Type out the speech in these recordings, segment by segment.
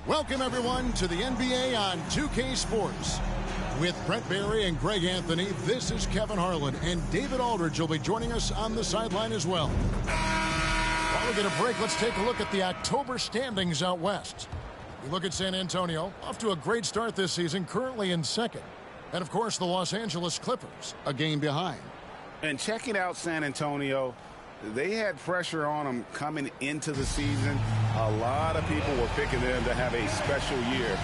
Welcome, everyone, to the NBA on 2K Sports. With Brent Barry and Greg Anthony, this is Kevin Harlan, and David Aldridge will be joining us on the sideline as well. While we get a break, let's take a look at the October standings out west. We look at San Antonio, off to a great start this season, currently in second. And, of course, the Los Angeles Clippers, a game behind. And checking out San Antonio, they had pressure on them coming into the season. A lot of people were picking them to have a special year.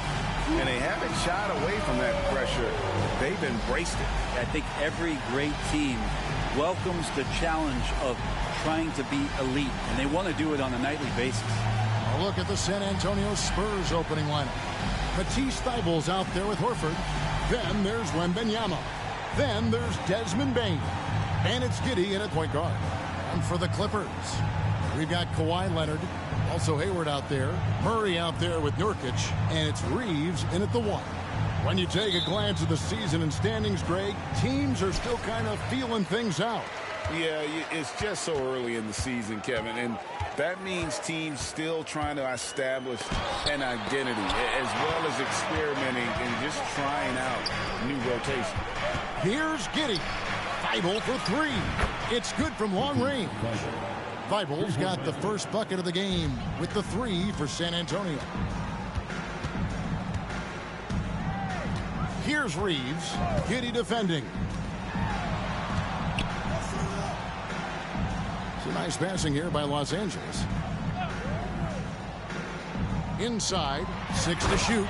And they haven't shied away from that pressure. They've embraced it. I think every great team welcomes the challenge of trying to be elite, and they want to do it on a nightly basis. A look at the San Antonio Spurs opening lineup. Matisse Thybulle's out there with Horford. Then there's Wembanyama. Then there's Desmond Bane. And it's Giddey in at point guard. And for the Clippers, we've got Kawhi Leonard, also Hayward out there, Murray out there with Nurkic, and it's Reeves in at the one. When you take a glance at the season and standings, Greg, teams are still kind of feeling things out. Yeah, it's just so early in the season, Kevin, and that means teams still trying to establish an identity as well as experimenting and just trying out new rotation. Here's Giddey. Thybulle for three. It's good from long range. Thybulle's got the first bucket of the game with the three for San Antonio. Here's Reeves. Giddey defending. Some nice passing here by Los Angeles. Inside, 6 to shoot.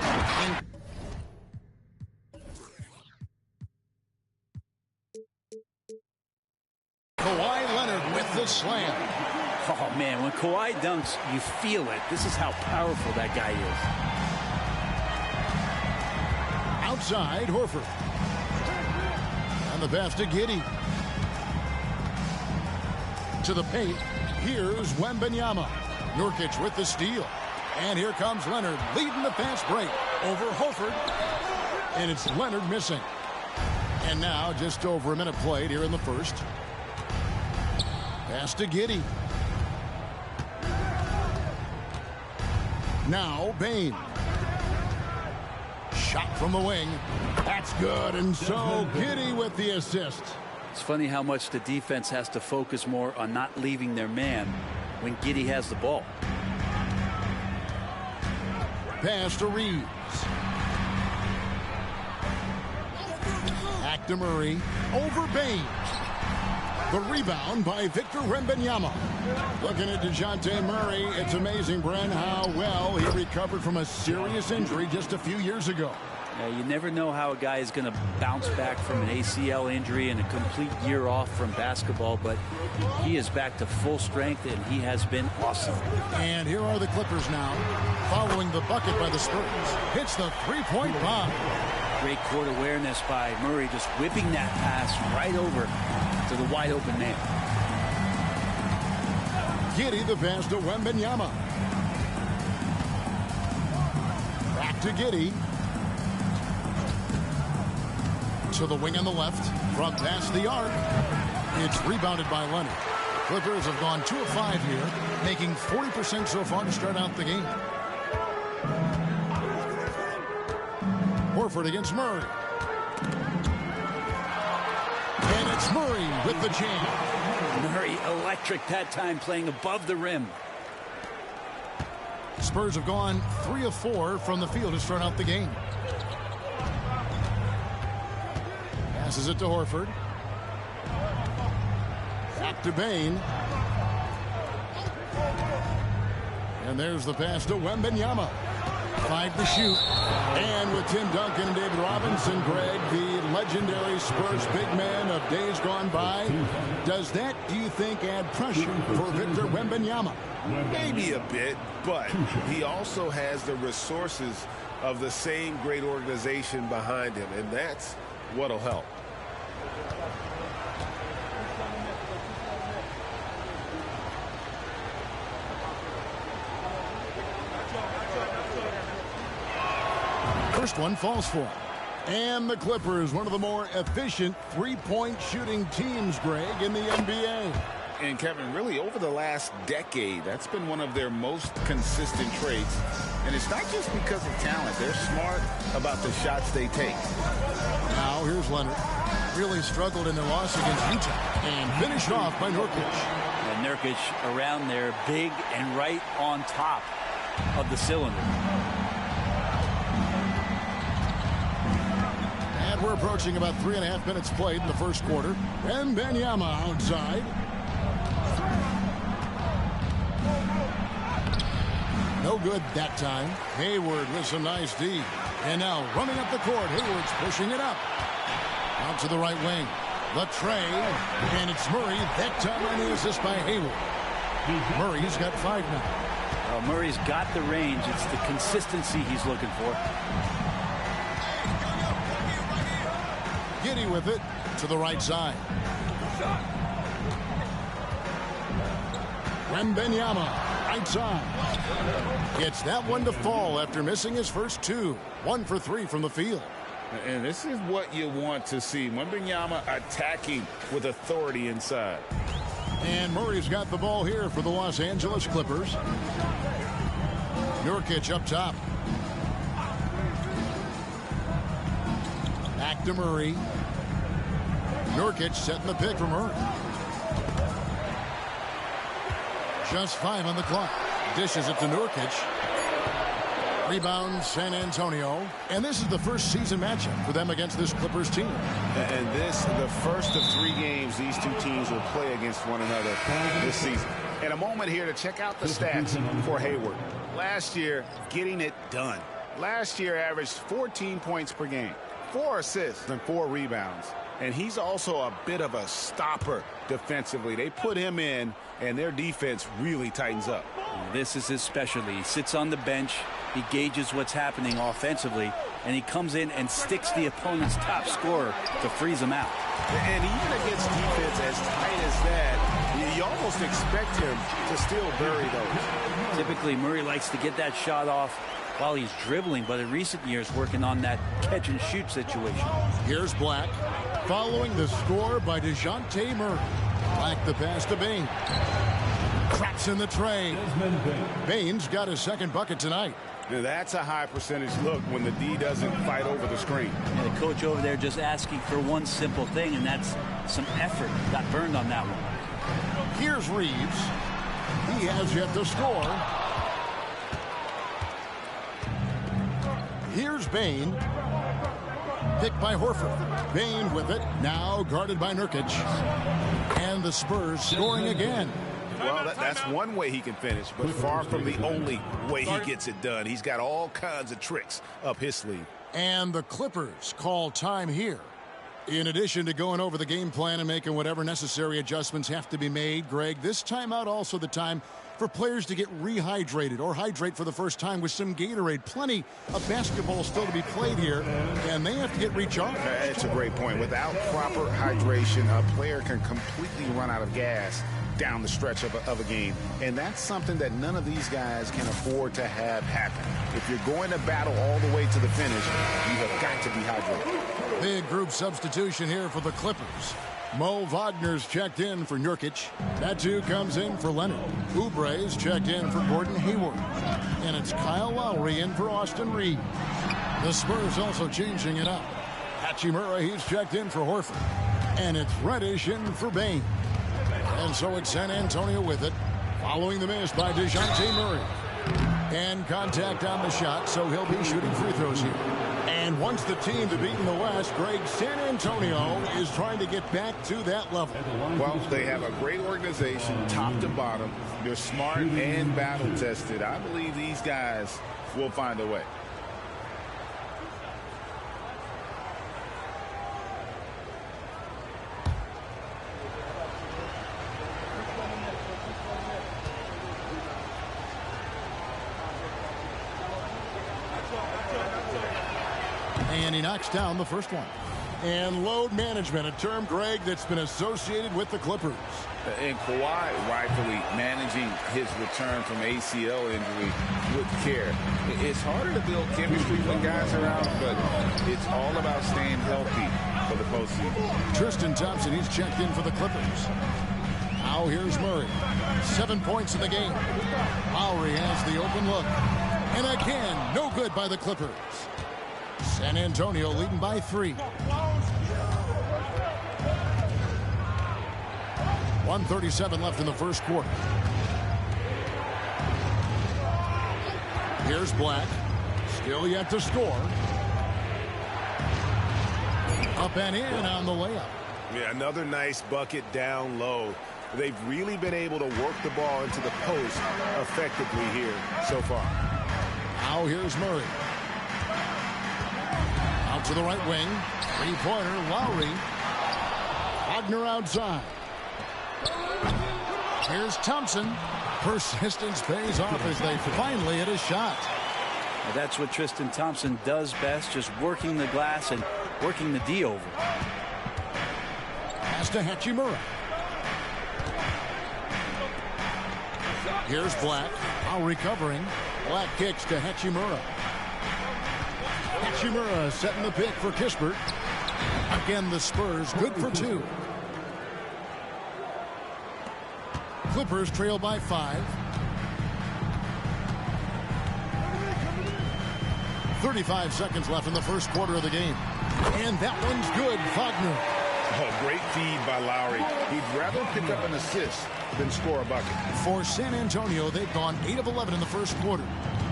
Kawhi Leonard with the slam. Oh, man, when Kawhi dunks, you feel it. This is how powerful that guy is. Outside, Horford. And the pass to Giddey. To the paint, here's Wembanyama. Nurkic with the steal. And here comes Leonard leading the fast break over Horford. And it's Leonard missing. And now just over a minute played here in the first. Pass to Giddey. Now Bane. Shot from the wing. That's good. And so Giddey with the assist. It's funny how much the defense has to focus more on not leaving their man when Giddey has the ball. Pass to Reeves. Back to Murray. Over Bane. The rebound by Victor Wembanyama. Looking at DeJounte Murray, it's amazing, Brent, how well he recovered from a serious injury just a few years ago. You never know how a guy is going to bounce back from an ACL injury and a complete year off from basketball, but he is back to full strength, and he has been awesome. And here are the Clippers now, following the bucket by the Spurs. Hits the three-point bomb. Great court awareness by Murray, just whipping that pass right over to the wide-open man. Giddey the pass to Wembanyama. Back to Giddey. To the wing on the left. From past the arc. It's rebounded by Leonard. Clippers have gone 2 of 5 here, making 40% so far to start out the game. Horford against Murray. And it's Murray with the jam. Murray electric that time, playing above the rim. Spurs have gone 3 of 4 from the field to start out the game. Passes it to Horford. Back to Bane. And there's the pass to Wembanyama. 5 to shoot. And with Tim Duncan and David Robinson, Greg, the legendary Spurs big man of days gone by, does that, do you think, add pressure for Victor Wembanyama? Maybe a bit, but he also has the resources of the same great organization behind him, and that's what'll help. First one falls for him. And the Clippers, one of the more efficient three-point shooting teams, Greg, in the NBA. And Kevin, really over the last decade, that's been one of their most consistent traits. And it's not just because of talent. They're smart about the shots they take. Now here's Leonard. Really struggled in their loss against Utah and finished off by Nurkic. And Nurkic around there, big and right on top of the cylinder. And we're approaching about 3.5 minutes played in the first quarter. And Wembanyama outside. No good that time. Hayward with some nice D. And now running up the court. Hayward's pushing it up. Out to the right wing. The tray. And it's Murray. That time on the assist by Hayward. Murray's got 5 now. Murray's got the range. It's the consistency he's looking for. Giddy with it to the right side. Wembanyama. Right side. Gets that one to fall after missing his first 2. 1 for 3 from the field. And this is what you want to see. Wembanyama attacking with authority inside. And Murray's got the ball here for the Los Angeles Clippers. Nurkic up top. Back to Murray. Nurkic setting the pick for Murray. Just 5 on the clock. Dishes it to Nurkic. Rebound San Antonio. And this is the first season matchup for them against this Clippers team. And this, the first of 3 games these two teams will play against one another this season. And a moment here to check out the stats for Hayward. Last year, getting it done. Last year averaged 14 points per game, 4 assists and 4 rebounds. And he's also a bit of a stopper defensively. They put him in, and their defense really tightens up. This is his specialty. He sits on the bench. He gauges what's happening offensively, and he comes in and sticks the opponent's top scorer to freeze him out. And even against defense as tight as that, you almost expect him to still bury those. Typically, Murray likes to get that shot off while he's dribbling, but in recent years, working on that catch-and-shoot situation. Here's Black, following the score by DeJounte Murray. Black the pass to Bane. Cracks in the tray. Bane's got his second bucket tonight. Now that's a high percentage look when the D doesn't fight over the screen. And the coach over there just asking for one simple thing, and that's some effort. Got burned on that one. Here's Reeves. He has yet to score. Here's Bane. Picked by Horford. Bane with it. Now guarded by Nurkic. And the Spurs scoring again. Well, that's one way he can finish, but far from the only way he gets it done. He's got all kinds of tricks up his sleeve. And the Clippers call time here. In addition to going over the game plan and making whatever necessary adjustments have to be made, Greg, this timeout also the time for players to get rehydrated or hydrate for the first time with some Gatorade. Plenty of basketball still to be played here, and they have to get recharged. That's a great point. Without proper hydration, a player can completely run out of gas down the stretch of a game. And that's something that none of these guys can afford to have happen. If you're going to battle all the way to the finish, you have got to be hydrated. Big group substitution here for the Clippers. Mo Wagner's checked in for Nurkic. That too comes in for Leonard. Oubre's checked in for Gordon Hayward. And it's Kyle Lowry in for Austin Reeves. The Spurs also changing it up. Hachimura, he's checked in for Horford. And it's Reddish in for Bane. And so it's San Antonio with it, following the miss by DeJounte Murray. And contact on the shot, so he'll be shooting free throws here. And once the team to beat in the West, Greg, San Antonio is trying to get back to that level. Well, they have a great organization, top to bottom. They're smart and battle-tested. I believe these guys will find a way. And he knocks down the first one. And load management, a term, Greg, that's been associated with the Clippers. And Kawhi rightfully managing his return from ACL injury with care. It's harder to build chemistry when guys are out, but it's all about staying healthy for the postseason. Tristan Thompson, he's checked in for the Clippers. Now here's Murray. 7 points in the game. Lowry has the open look. And again, no good by the Clippers. San Antonio leading by 3. 1:37 left in the first quarter. Here's Black. Still yet to score. Up and in on the layup. Yeah, another nice bucket down low. They've really been able to work the ball into the post effectively here so far. Now here's Murray. Out to the right wing. Three-pointer, Lowry. Wagner outside. Here's Thompson. Persistence pays off as they finally hit a shot. Well, that's what Tristan Thompson does best, just working the glass and working the D over. Pass to Hachimura. Here's Black. Now recovering. Black kicks to Hachimura. Hachimura setting the pick for Kispert. Again, the Spurs good for 2. Clippers trail by 5. 35 seconds left in the first quarter of the game. And that one's good. Wagner. Oh, great feed by Lowry. He'd rather pick up an assist than score a bucket. For San Antonio, they've gone 8 of 11 in the first quarter.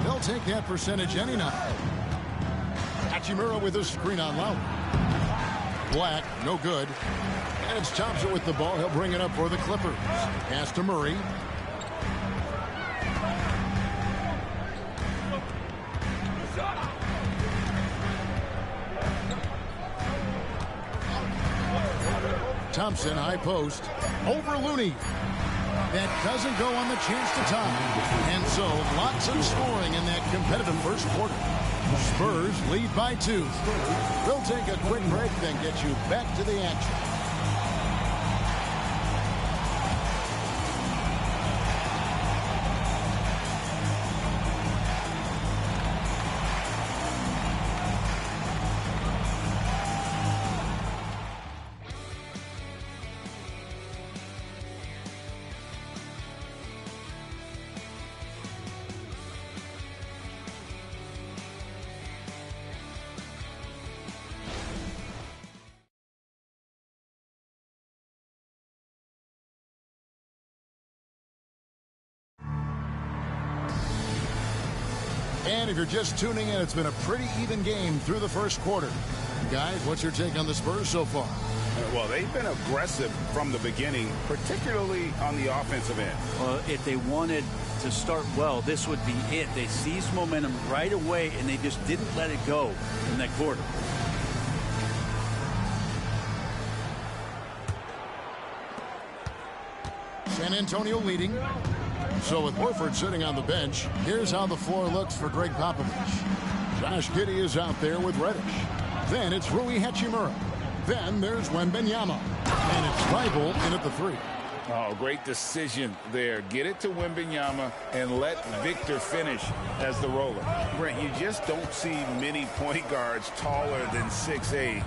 They'll take that percentage any night. Hachimura with a screen on Lowry. Black, no good. And it's Thompson with the ball. He'll bring it up for the Clippers. Pass to Murray. Thompson, high post. Over Looney. That doesn't go on the chance to tie. And so, lots of scoring in that competitive first quarter. Spurs lead by 2. They'll take a quick break, then get you back to the action. And if you're just tuning in, it's been a pretty even game through the first quarter. Guys, what's your take on the Spurs so far? Well, they've been aggressive from the beginning, particularly on the offensive end. Well, if they wanted to start well, this would be it. They seized momentum right away, and they just didn't let it go in that quarter. San Antonio leading. So with Horford sitting on the bench, here's how the floor looks for Greg Popovich. Josh Giddey is out there with Reddish. Then it's Rui Hachimura. Then there's Wembanyama. And it's Thybulle in at the 3. Oh, great decision there. Get it to Wembanyama and let Victor finish as the roller. Brent, you just don't see many point guards taller than 6'8",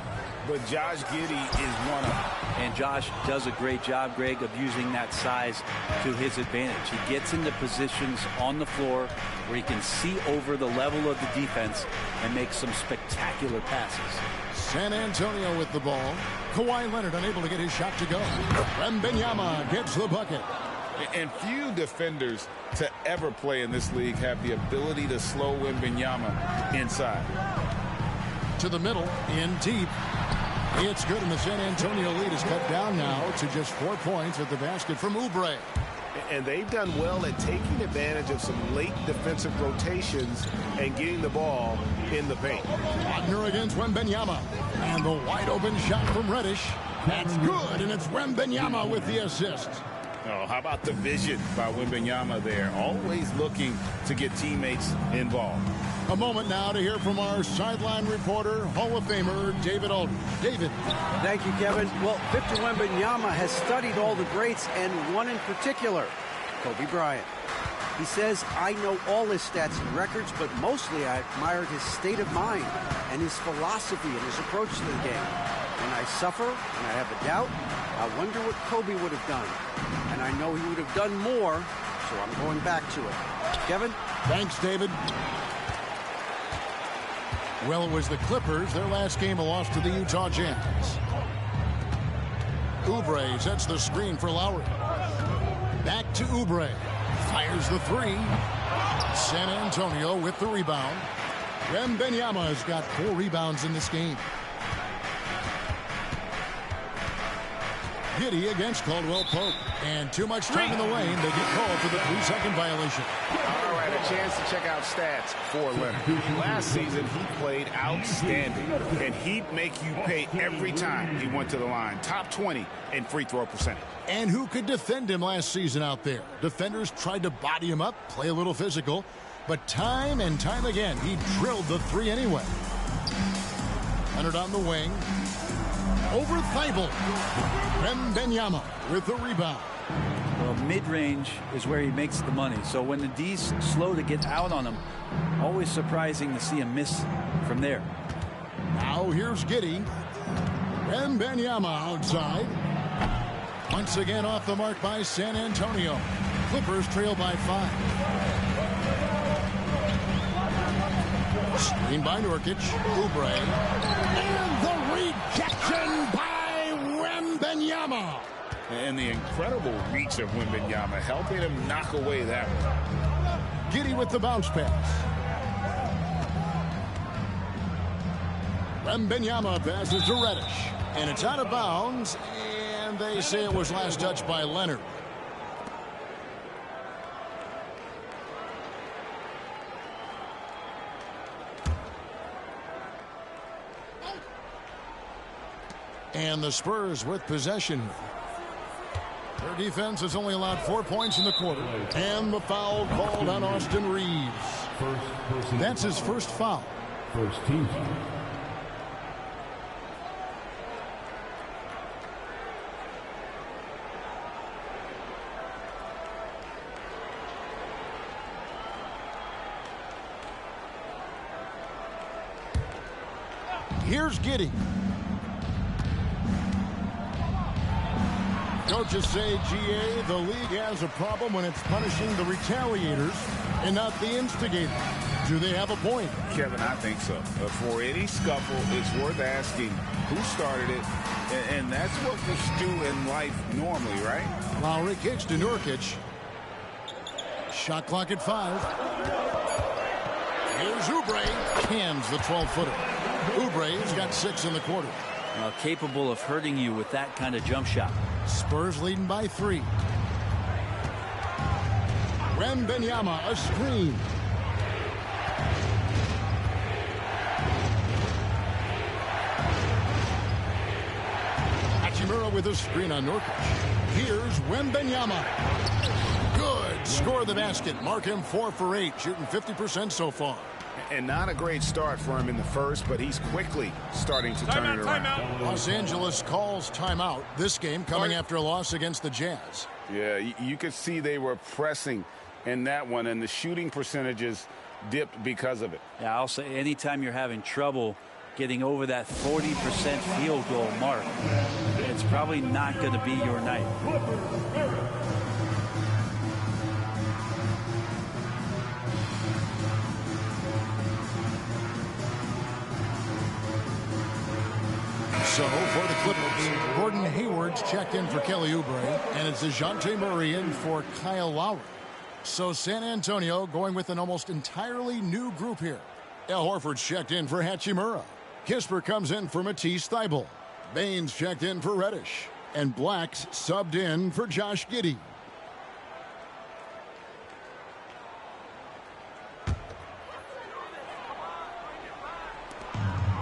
but Josh Giddey is one of them. And Josh does a great job, Greg, of using that size to his advantage. He gets into positions on the floor where he can see over the level of the defense and make some spectacular passes. San Antonio with the ball. Kawhi Leonard unable to get his shot to go. Wembanyama gets the bucket. And few defenders to ever play in this league have the ability to slow Wembanyama inside. To the middle, in deep. It's good, and the San Antonio lead is cut down now to just 4 points at the basket from Oubre. And they've done well at taking advantage of some late defensive rotations and getting the ball in the paint. Wagner against Wembanyama. And the wide open shot from Reddish. That's good, and it's Wembanyama with the assist. Oh, how about the vision by Wembanyama there? Always looking to get teammates involved. A moment now to hear from our sideline reporter, Hall of Famer David Aldridge. David. Thank you, Kevin. Well, Victor Wembanyama has studied all the greats and one in particular, Kobe Bryant. He says, I know all his stats and records, but mostly I admired his state of mind and his philosophy and his approach to the game. When I suffer and I have a doubt, I wonder what Kobe would have done. I and I know he would have done more, so I'm going back to it. Kevin? Thanks, David. Well, it was the Clippers. Their last game, a loss to the Utah Jazz. Oubre sets the screen for Lowry. Back to Oubre. Fires the three. San Antonio with the rebound. Wembanyama has got 4 rebounds in this game. Giddey against Caldwell Pope. And too much time in the lane. They get called for the 3-second violation. All right, a chance to check out stats for Leonard. Last season, he played outstanding, and he'd make you pay every time he went to the line. Top 20 in free throw percentage. And who could defend him last season out there? Defenders tried to body him up, play a little physical, but time and time again, he drilled the 3 anyway. Leonard on the wing. Over Thibault. Wembanyama with the rebound. Well, mid-range is where he makes the money. So when the D's slow to get out on him, always surprising to see him miss from there. Now here's Giddey. Wembanyama outside. Once again off the mark by San Antonio. Clippers trail by 5. Screen by Nurkic. Oubre. And the rejection by Wembanyama. And the incredible reach of Wembanyama, helping him knock away that one. Giddey with the bounce pass. Wembanyama passes to Reddish. And it's out of bounds. And they say it was last touched by Leonard. And the Spurs with possession. Their defense has only allowed 4 points in the quarter. And the foul called on Austin Reeves. That's his first foul. First team. Here's Giddey. Coaches say, GA, the league has a problem when it's punishing the retaliators and not the instigators. Do they have a point? Kevin, I think so. For any scuffle, it's worth asking who started it, and that's what we do in life normally, right? Lowry kicks to Nurkic. Shot clock at 5. Here's Oubre. Cans the 12-footer. Oubre's got 6 in the quarter. Capable of hurting you with that kind of jump shot. Spurs leading by 3. Wembanyama, a screen. Hachimura with a screen on Nurkic. Here's Wembanyama. Good. Score the basket. Mark him 4 for 8, shooting 50% so far. And not a great start for him in the first, but he's quickly starting to turn it around. Los Angeles calls timeout. This game coming after a loss against the Jazz. Yeah, you could see they were pressing in that one, and the shooting percentages dipped because of it. Yeah, I'll say anytime you're having trouble getting over that 40% field goal mark, it's probably not going to be your night. So for the Clippers, Gordon Hayward's checked in for Kelly Oubre, and it's DeJounte Murray in for Kyle Lowry. So San Antonio going with an almost entirely new group here. Al Horford's checked in for Hachimura. Kisper comes in for Matisse Thybulle. Baines checked in for Reddish. And Black's subbed in for Josh Giddey.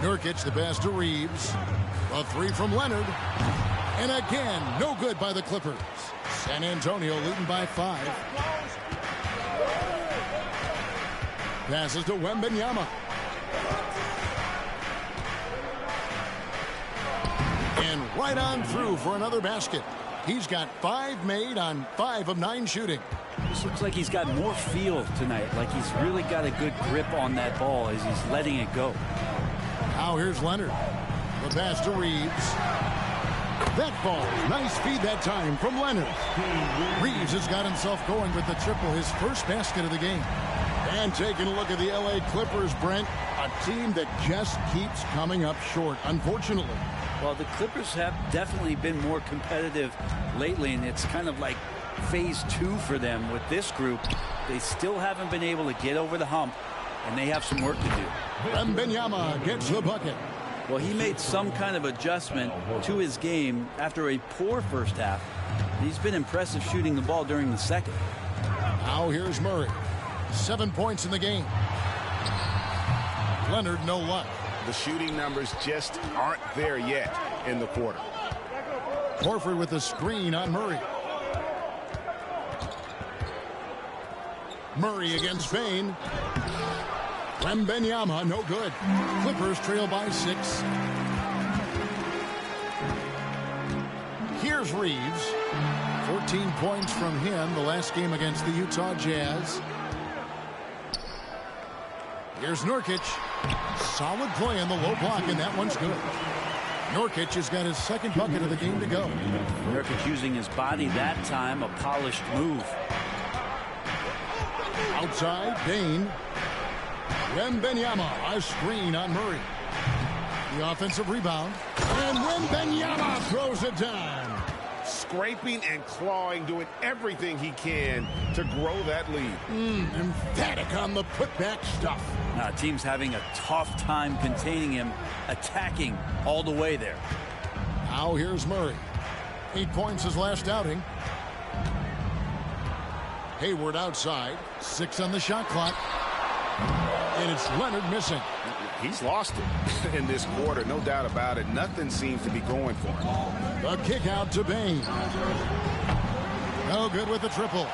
Nurkic the pass to Reeves. A 3 from Leonard. And again, no good by the Clippers. San Antonio leading by 5. Passes to Wembanyama. And right on through for another basket. He's got 5 made on 5 of 9 shooting. This looks like he's got more feel tonight, like he's really got a good grip on that ball as he's letting it go. Now here's Leonard. The pass to Reeves. That falls. Nice feed that time from Leonard. Reeves has got himself going with the triple, his first basket of the game. And taking a look at the L.A. Clippers, Brent, a team that just keeps coming up short, unfortunately. Well, the Clippers have definitely been more competitive lately, and it's kind of like phase 2 for them with this group. They still haven't been able to get over the hump, and they have some work to do. Wembanyama gets the bucket. Well, he made some kind of adjustment to his game after a poor first half. He's been impressive shooting the ball during the second. Now here's Murray. 7 points in the game. Leonard, no luck. The shooting numbers just aren't there yet in the quarter. Horford with the screen on Murray. Murray against Bain. Wembanyama, no good. Clippers trail by 6. Here's Reeves. 14 points from him the last game against the Utah Jazz. Here's Nurkic. Solid play on the low block, and that one's good. Nurkic has got his second bucket of the game to go. Nurkic using his body that time, a polished move. Outside, Bain. Wembanyama, a screen on Murray. The offensive rebound. And Wembanyama throws it down. Scraping and clawing, doing everything he can to grow that lead. Emphatic on the putback stuff. Team's having a tough time containing him, attacking all the way there. Now here's Murray. 8 points his last outing. Hayward outside. 6 on the shot clock. And it's Leonard missing. He's lost it in this quarter, no doubt about it. Nothing seems to be going for him. The kick out to Bain. No good with the triple.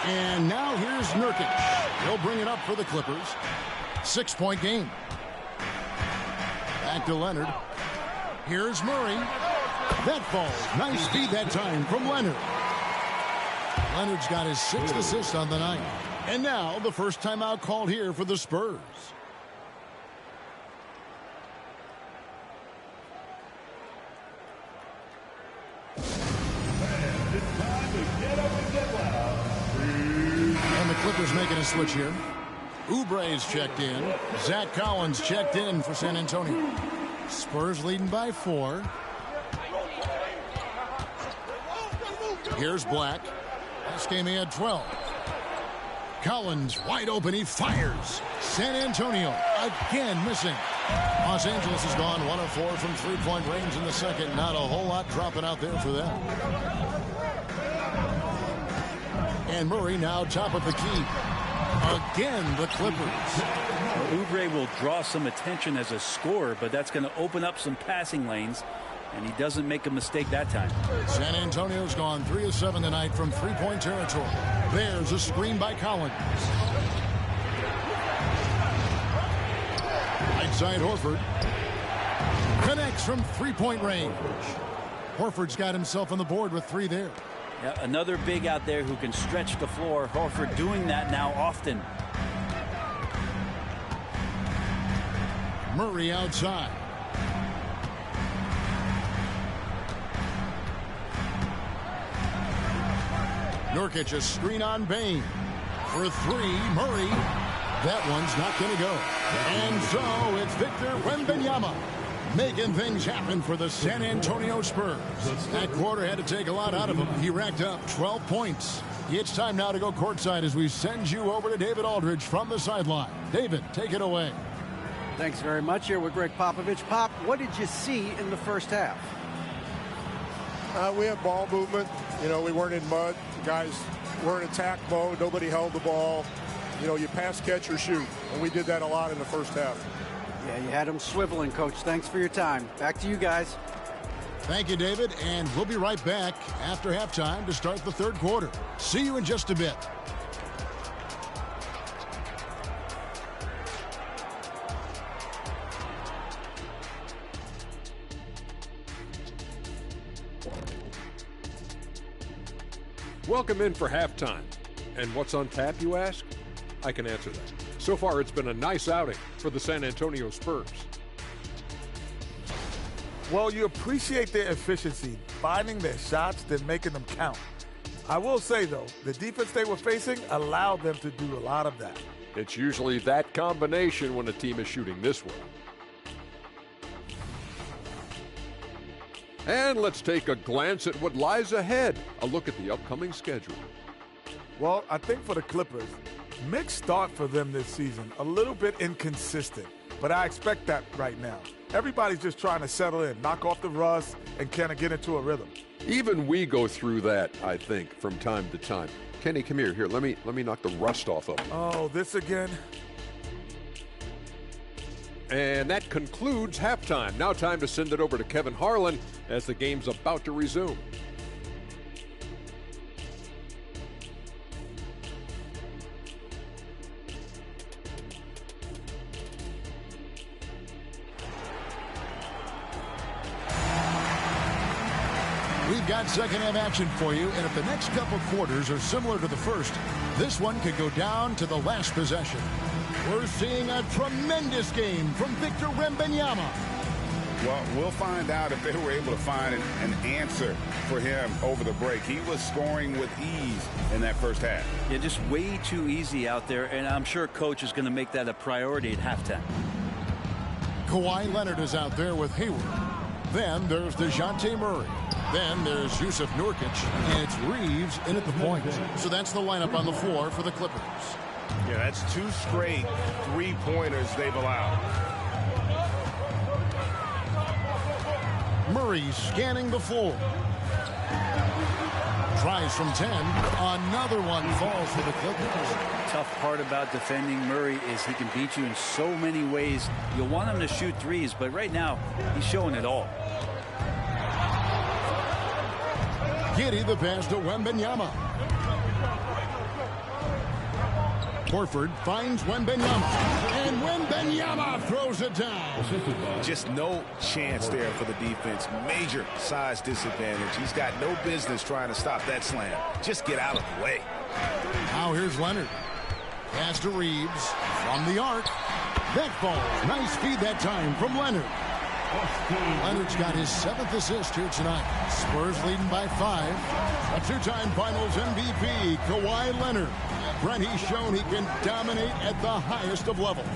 And now here's Nurkic. He'll bring it up for the Clippers. 6-point game. Back to Leonard. Here's Murray. That falls. Nice feed that time from Leonard. Leonard's got his 6th assist on the night. And now the first timeout called here for the Spurs. And the Clippers making a switch here. Oubre's checked in. Zach Collins checked in for San Antonio. Spurs leading by 4. Here's Black. This game he had 12. Collins wide open. He fires. San Antonio again missing. Los Angeles has gone 1 of 4 from 3-point range in the second. Not a whole lot dropping out there for them. And Murray now top of the key. Again, the Clippers. Oubre will draw some attention as a scorer, but that's going to open up some passing lanes, and he doesn't make a mistake that time. San Antonio's gone 3 of 7 tonight from 3-point territory. There's a screen by Collins. Right side Horford. Connects from 3-point range. Horford's got himself on the board with 3 there. Yeah, another big out there who can stretch the floor. Horford doing that now often. Murray outside. Nurkic a screen on Bain. For 3, Murray. That one's not going to go. And so it's Victor Wembanyama making things happen for the San Antonio Spurs. That quarter had to take a lot out of him. He racked up 12 points. It's time now to go courtside as we send you over to David Aldridge from the sideline. David, take it away. Thanks very much. Here with Greg Popovich. Pop, what did you see in the first half? We had ball movement. You know, we weren't in mud. The guys were in attack mode. Nobody held the ball. You know, you pass, catch, or shoot. And we did that a lot in the first half. Yeah, you had them swiveling, Coach. Thanks for your time. Back to you guys. Thank you, David. And we'll be right back after halftime to start the third quarter. See you in just a bit. Welcome in for halftime. And what's on tap, you ask? I can answer that. So far, it's been a nice outing for the San Antonio Spurs. Well, you appreciate their efficiency, finding their shots, then making them count. I will say, though, the defense they were facing allowed them to do a lot of that. It's usually that combination when a team is shooting this well. And let's take a glance at what lies ahead. A look at the upcoming schedule. Well, I think for the Clippers, mixed start for them this season. A little bit inconsistent, but I expect that right now. Everybody's just trying to settle in, knock off the rust, and kind of get into a rhythm. Even we go through that, I think, from time to time. Kenny, come here. Here, let me knock the rust off of you. Oh, this again? And that concludes halftime. Now time to send it over to Kevin Harlan as the game's about to resume. We've got second half action for you, and if the next couple quarters are similar to the first, this one could go down to the last possession. We're seeing a tremendous game from Victor Wembanyama. Well, we'll find out if they were able to find an answer for him over the break. He was scoring with ease in that first half. Yeah, just way too easy out there, and I'm sure Coach is going to make that a priority at halftime. Kawhi Leonard is out there with Hayward. Then there's DeJounte Murray. Then there's Yusuf Nurkic, and it's Reeves in at the point. So that's the lineup on the floor for the Clippers. Yeah, that's 2 straight three-pointers they've allowed. Murray scanning the floor. Tries from 10. Another one falls for the Clippers. Tough part about defending Murray is he can beat you in so many ways. You'll want him to shoot threes, but right now he's showing it all. Giddey the pass to Wembanyama. Horford finds Wembanyama. And Wembanyama throws it down. Just no chance there for the defense. Major size disadvantage. He's got no business trying to stop that slam. Just get out of the way. Now here's Leonard. Pass to Reeves from the arc. That falls. Nice feed that time from Leonard. Leonard's got his 7th assist here tonight. Spurs leading by 5. A 2-time Finals MVP, Kawhi Leonard. Brent, he's shown he can dominate at the highest of levels.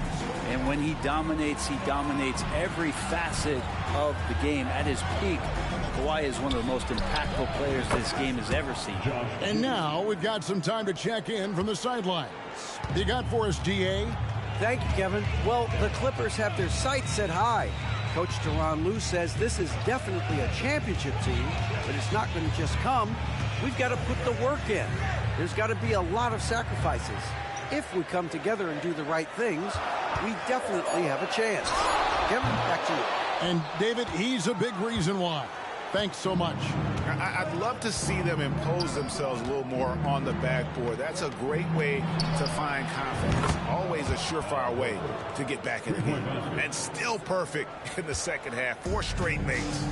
And when he dominates every facet of the game at his peak. Kawhi is one of the most impactful players this game has ever seen. And now we've got some time to check in from the sidelines. You got for us, DA? Thank you, Kevin. Well, the Clippers have their sights set high. Coach Tyronn Lue says this is definitely a championship team, but it's not going to just come. We've got to put the work in. There's got to be a lot of sacrifices. If we come together and do the right things, we definitely have a chance. Kevin, back to you. And David, he's a big reason why. Thanks so much. I'd love to see them impose themselves a little more on the backboard. That's a great way to find confidence. Always a surefire way to get back in the game. And still perfect in the second half. 4 straight makes.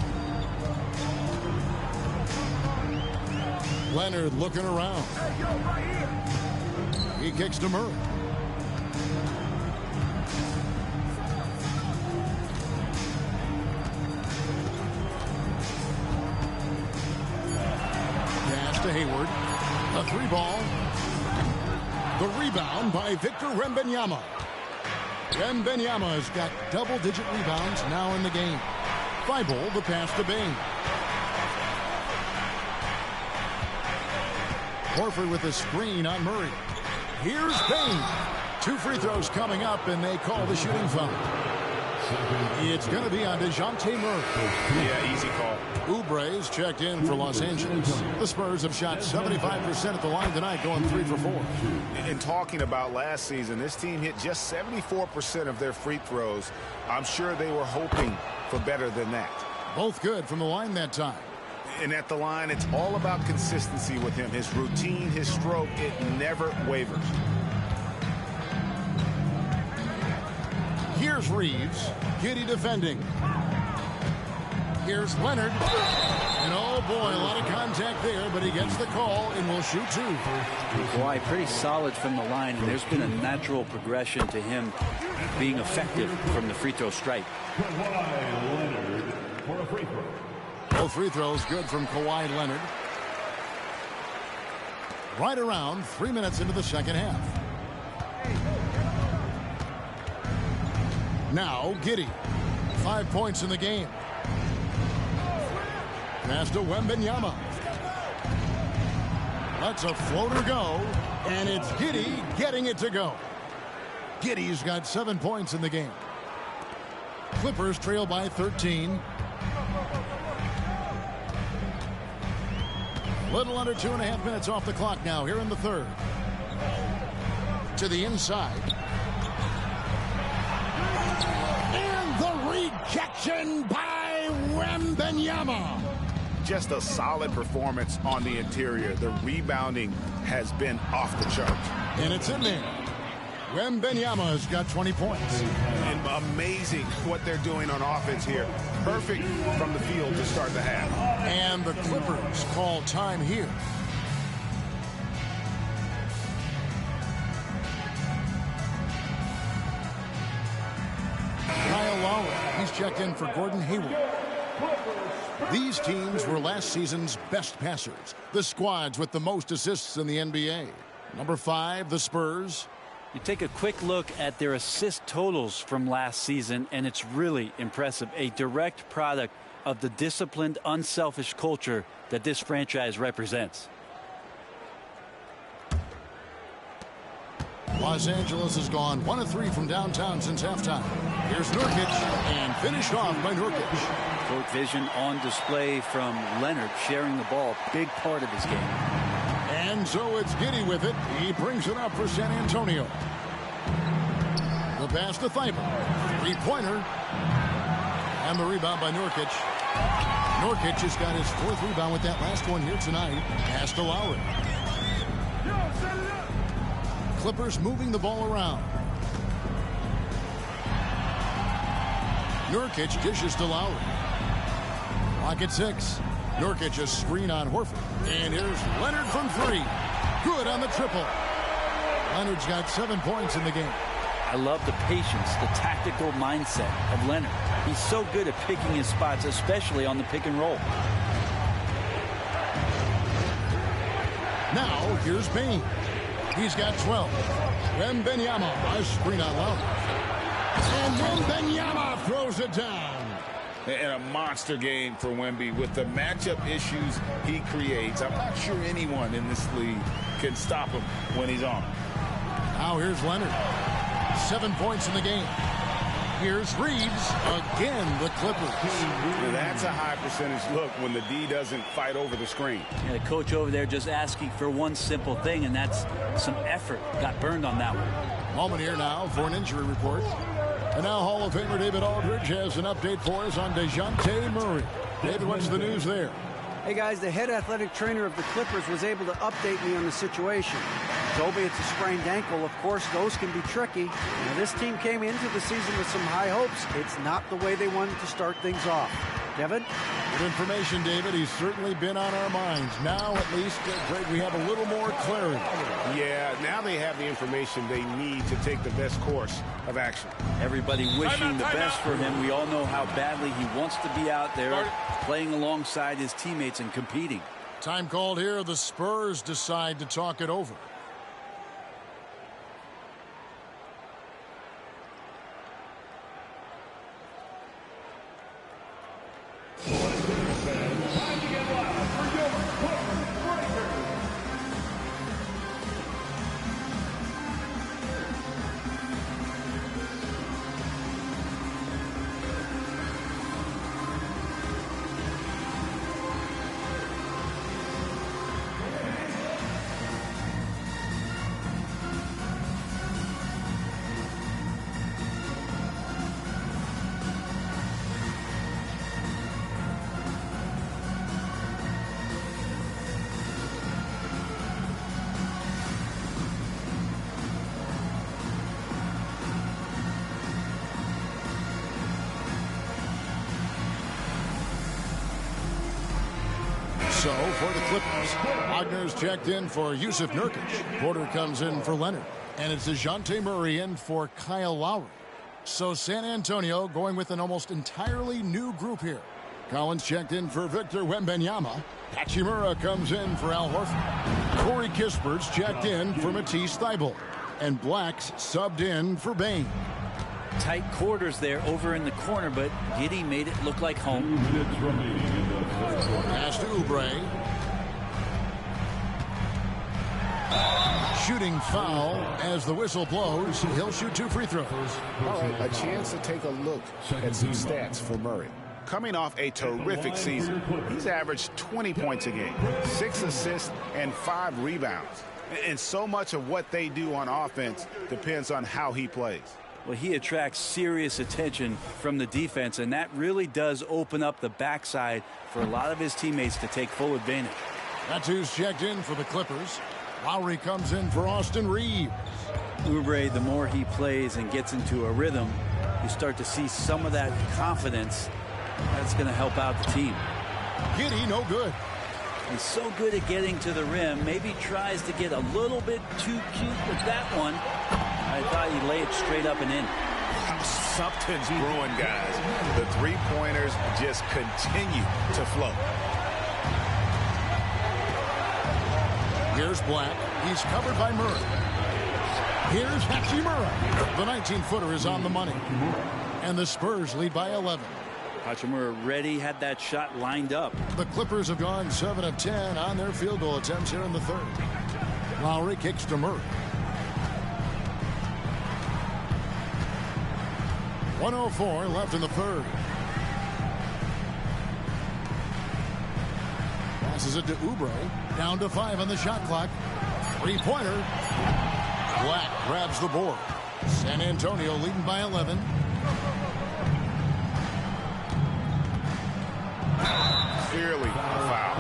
Leonard looking around. He kicks to Murray. To Hayward. A 3-ball. The rebound by Victor Wembanyama. Wembanyama has got double-digit rebounds now in the game. Thibault the pass to Bane. Horford with a screen on Murray. Here's Bane. 2 free throws coming up, and they call the shooting foul. It's going to be on DeJounte Murray. Yeah, easy call. Oubre's checked in for Los Angeles. The Spurs have shot 75% at the line tonight, going 3 for 4. In talking about last season, this team hit just 74% of their free throws. I'm sure they were hoping for better than that. Both good from the line that time. And at the line, it's all about consistency with him. His routine, his stroke, it never wavers. Here's Reeves. Giddey defending. Here's Leonard. And oh boy, a lot of contact there, but he gets the call and will shoot 2. Kawhi pretty solid from the line, and there's been a natural progression to him being effective from the free throw stripe. Both free throws good from Kawhi Leonard. Right around 3 minutes into the second half. Now Giddey. 5 points in the game. Pass to Wembanyama. Lets a floater go, and it's Giddey getting it to go. Giddey's got 7 points in the game. Clippers trail by 13. Little under 2.5 minutes off the clock now here in the third. To the inside. And the rejection by Wembanyama. Just a solid performance on the interior. The rebounding has been off the chart. And it's in there. Wembanyama has got 20 points. And amazing what they're doing on offense here. Perfect from the field to start the half. And the Clippers call time here. Kyle Lowry, he's checked in for Gordon Hayward. These teams were last season's best passers. The squads with the most assists in the NBA. Number 5, the Spurs. You take a quick look at their assist totals from last season, and it's really impressive. A direct product of the disciplined, unselfish culture that this franchise represents. Los Angeles has gone 1 of 3 from downtown since halftime. Here's Nurkic, and finished off by Nurkic. Court vision on display from Leonard, sharing the ball, big part of his game. And so it's Giddey with it. He brings it up for San Antonio. The pass to Thibault. 3-pointer. And the rebound by Nurkic. Nurkic has got his 4th rebound with that last one here tonight. Pass to Lowry. Clippers moving the ball around. Nurkic dishes to Lowry. Clock at 6. Nurkic a screen on Horford. And here's Leonard from 3. Good on the triple. Leonard's got 7 points in the game. I love the patience, the tactical mindset of Leonard. He's so good at picking his spots, especially on the pick and roll. Now here's Bain. He's got 12. Wembanyama a screen on Lowry. And Wembanyama throws it down. And a monster game for Wemby with the matchup issues he creates. I'm not sure anyone in this league can stop him when he's on. Now here's Leonard. 7 points in the game. Here's Reeves. Again, the Clippers. Now that's a high percentage look when the D doesn't fight over the screen. Yeah, the coach over there just asking for one simple thing, and that's some effort. Got burned on that one. Moment here now for an injury report. And now Hall of Famer David Aldridge has an update for us on DeJounte Murray. David, what's the news there? Hey, guys, the head athletic trainer of the Clippers was able to update me on the situation. Told me it's a sprained ankle. Of course, those can be tricky. Now, this team came into the season with some high hopes. It's not the way they wanted to start things off. Kevin? Good information, David. He's certainly been on our minds. Now, at least, Greg, we have a little more clarity. Yeah, now they have the information they need to take the best course of action. Everybody wishing the best for him. We all know how badly he wants to be out there playing alongside his teammates and competing. Time called here. The Spurs decide to talk it over. So, for the Clippers, Wagner's checked in for Yusuf Nurkic. Porter comes in for Leonard. And it's DeJounte Murray in for Kyle Lowry. So, San Antonio going with an almost entirely new group here. Collins checked in for Victor Wembanyama. Hachimura comes in for Al Horford. Corey Kispert's checked in for Matisse Thybulle. And Black's subbed in for Bane. Tight quarters there over in the corner, but Giddey made it look like home. Pass to Oubre. Shooting foul as the whistle blows. He'll shoot 2 free throws. All right, a chance to take a look at some stats for Murray. Coming off a terrific season, he's averaged 20 points a game, 6 assists, and 5 rebounds. And so much of what they do on offense depends on how he plays. Well, he attracts serious attention from the defense, and that really does open up the backside for a lot of his teammates to take full advantage. That's who's checked in for the Clippers. Lowry comes in for Austin Reeves. Oubre, the more he plays and gets into a rhythm, you start to see some of that confidence. That's going to help out the team. Giddey, no good. He's so good at getting to the rim. Maybe tries to get a little bit too cute with that one. I thought he laid it straight up and in. Something's brewing, guys. The three-pointers just continue to flow. Here's Black. He's covered by Murray. Here's Hachimura. The 19-footer is on the money. And the Spurs lead by 11. Hachimura ready, had that shot lined up. The Clippers have gone 7 of 10 on their field goal attempts here in the third. Lowry kicks to Murray. 1:04 left in the third. Passes it to Oubre. Down to 5 on the shot clock. Three-pointer. Black grabs the board. San Antonio leading by 11. Clearly a foul.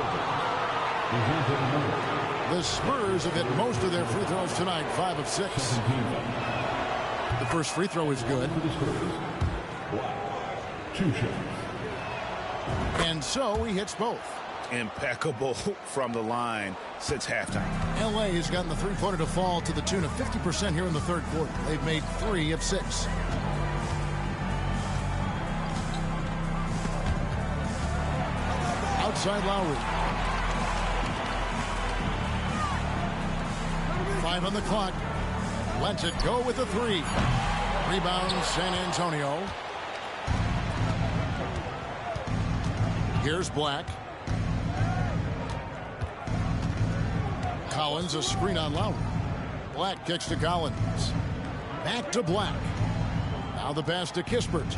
The Spurs have hit most of their free throws tonight, 5 of 6. The first free throw is good. And so he hits both. Impeccable from the line since halftime. LA has gotten the three-pointer to fall to the tune of 50% here in the third quarter. They've made 3 of 6. Outside Lowry. 5 on the clock. Lets it go with the 3. Rebound San Antonio. Here's Black. Collins, a screen on Lowry. Black kicks to Collins. Back to Black. Now the pass to Kispert.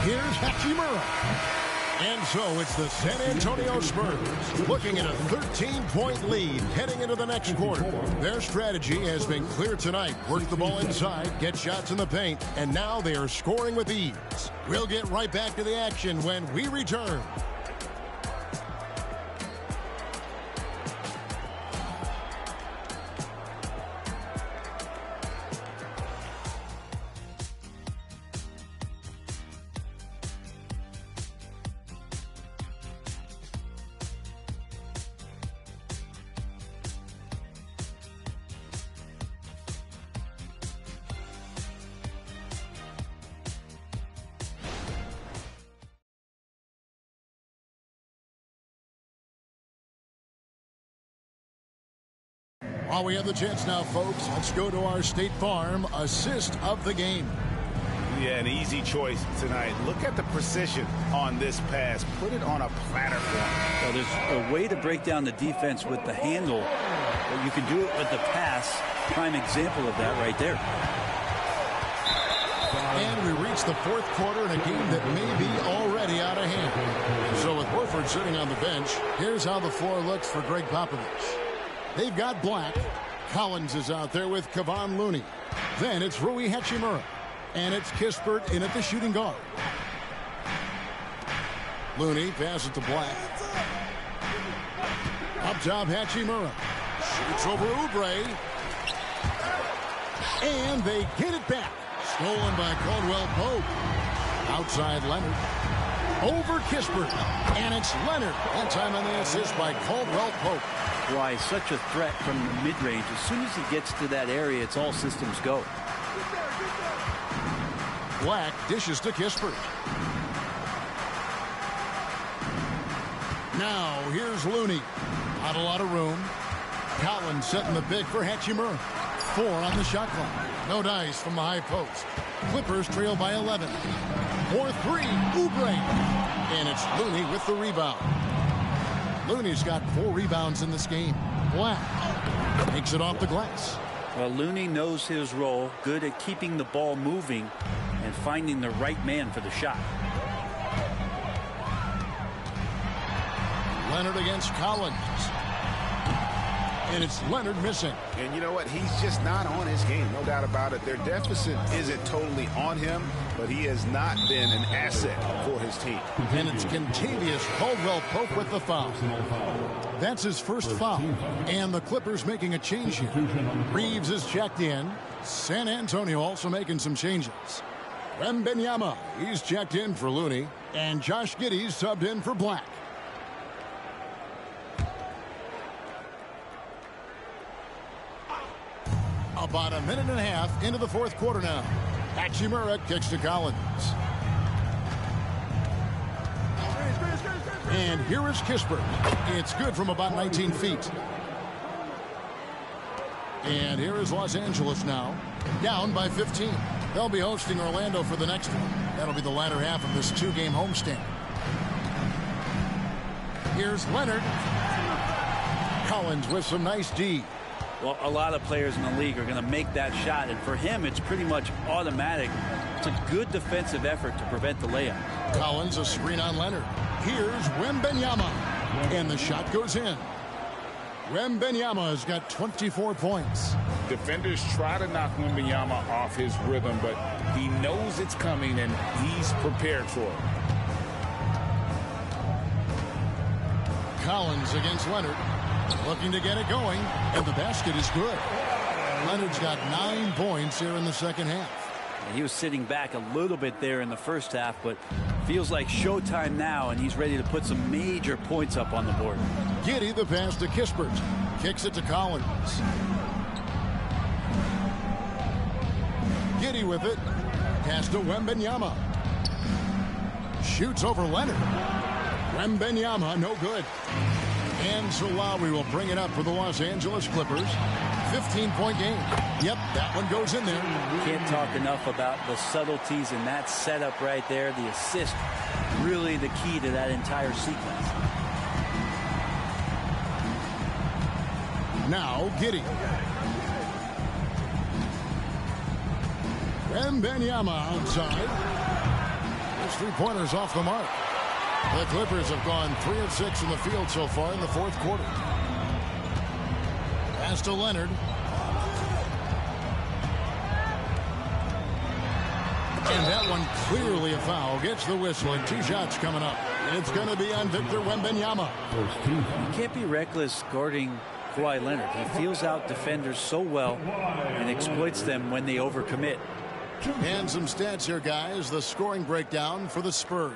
Here's Hachimura. And so it's the San Antonio Spurs looking at a 13-point lead heading into the next quarter. Their strategy has been clear tonight. Work the ball inside, get shots in the paint, and now they are scoring with ease. We'll get right back to the action when we return. While we have the chance now, folks, let's go to our State Farm assist of the game. Yeah, an easy choice tonight. Look at the precision on this pass. Put it on a platter for him. Well, there's a way to break down the defense with the handle, but you can do it with the pass. Prime example of that right there. And we reach the fourth quarter in a game that may be already out of hand. So with Horford sitting on the bench, here's how the floor looks for Greg Popovich. They've got Black. Collins is out there with Kevon Looney. Then it's Rui Hachimura. And it's Kispert in at the shooting guard. Looney passes to Black. Up top, Hachimura. Shoots over Oubre. And they get it back. Stolen by Caldwell Pope. Outside Leonard. Over Kispert. And it's Leonard. That time on the assist by Caldwell Pope. Why such a threat from the mid-range. As soon as he gets to that area, it's all systems go. Black dishes to Kispert. Now, here's Looney. Not a lot of room. Collins setting the pick for Hachimura. 4 on the shot clock. No dice from the high post. Clippers trail by 11. 4-3. Oubre. And it's Looney with the rebound. Looney's got 4 rebounds in this game. Black takes it off the glass. Well, Looney knows his role. Good at keeping the ball moving and finding the right man for the shot. Leonard against Collins. And it's Leonard missing. And you know what? He's just not on his game. No doubt about it. Their deficit isn't totally on him, but he has not been an asset for his team. And it's Kentavious Caldwell-Pope with the foul. That's his first foul. And the Clippers making a change here. Reeves is checked in. San Antonio also making some changes. Wembanyama, he's checked in for Looney. And Josh Giddey's subbed in for Black. About a minute and a half into the fourth quarter now. Hachimura kicks to Collins. And here is Kispert. It's good from about 19 feet. And here is Los Angeles now, down by 15. They'll be hosting Orlando for the next one. That'll be the latter half of this 2-game homestand. Here's Leonard. Collins with some nice D. Well, a lot of players in the league are going to make that shot, and for him, it's pretty much automatic. It's a good defensive effort to prevent the layup. Collins, a screen on Leonard. Here's Wembanyama, and the shot goes in. Wembanyama has got 24 points. Defenders try to knock Wembanyama off his rhythm, but he knows it's coming, and he's prepared for it. Collins against Leonard. Looking to get it going, and the basket is good. Leonard's got 9 points here in the second half. He was sitting back a little bit there in the first half, but feels like showtime now, and he's ready to put some major points up on the board. Giddey the pass to Kispert. Kicks it to Collins. Giddey with it. Pass to Wembanyama. Shoots over Leonard. Wembanyama, no good. And so Lowry will bring it up for the Los Angeles Clippers. 15-point game. Yep, that one goes in there. Can't talk enough about the subtleties in that setup right there. The assist, really the key to that entire sequence. Now Giddey. Wembanyama outside. His 3-pointers off the mark. The Clippers have gone 3 of 6 in the field so far in the fourth quarter. Pass to Leonard. And that one clearly a foul. Gets the whistle, and 2 shots coming up. It's going to be on Victor Wembanyama. You can't be reckless guarding Kawhi Leonard. He feels out defenders so well and exploits them when they overcommit. And some stats here, guys. The scoring breakdown for the Spurs.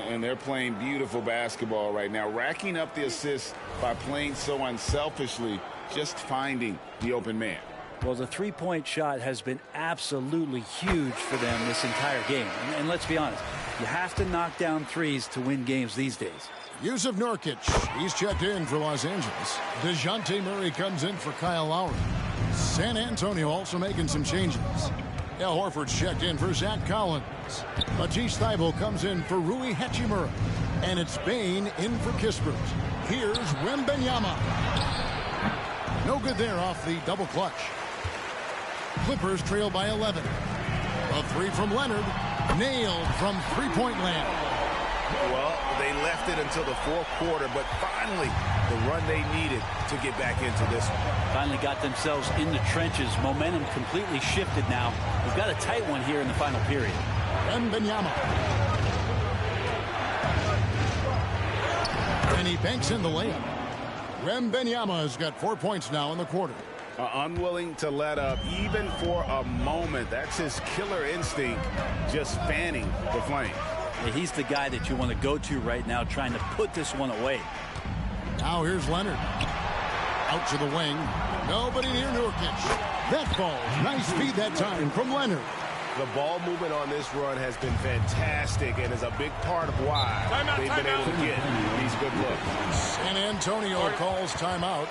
And they're playing beautiful basketball right now, racking up the assists by playing so unselfishly, just finding the open man. Well, the 3-point shot has been absolutely huge for them this entire game. And let's be honest, you have to knock down threes to win games these days. Yusuf Nurkic, he's checked in for Los Angeles. DeJounte Murray comes in for Kyle Lowry. San Antonio also making some changes. Al Horford's checked in for Zach Collins. Matisse Thybulle comes in for Rui Hachimura. And it's Bane in for Kispert. Here's Wembanyama. No good there off the double clutch. Clippers trail by 11. A 3 from Leonard. Nailed from 3-point land. Well, they left it until the fourth quarter, but finally the run they needed to get back into this one. Finally got themselves in the trenches. Momentum completely shifted now. We've got a tight one here in the final period. Wembanyama. And he banks in the layup. Wembanyama has got 4 points now in the quarter. Unwilling to let up even for a moment. That's his killer instinct, just fanning the flame. He's the guy that you want to go to right now, trying to put this one away. Now here's Leonard. Out to the wing. Nobody near Nurkic. That ball. Nice feed that time from Leonard. The ball movement on this run has been fantastic and is a big part of why they've been able to get these good looks. San Antonio calls timeout.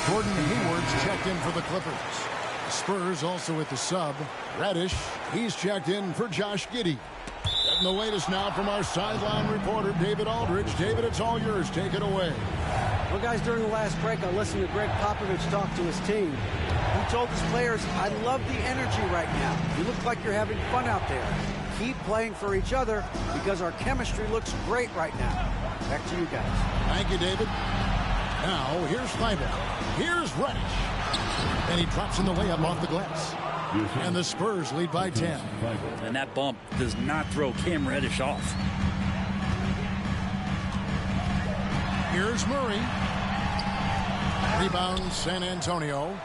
Gordon Hayward's checked in for the Clippers. Spurs also at the sub. Reddish, he's checked in for Josh Giddey. Getting the latest now from our sideline reporter, David Aldridge. David, it's all yours. Take it away. Well, guys, during the last break, I listened to Greg Popovich talk to his team. He told his players, I love the energy right now. You look like you're having fun out there. Keep playing for each other because our chemistry looks great right now. Back to you guys. Thank you, David. Now, here's Thibault. Here's Reddish. And he drops in the layup off the glass. And the Spurs lead by 10. And that bump does not throw Cam Reddish off. Here's Murray. Rebound San Antonio.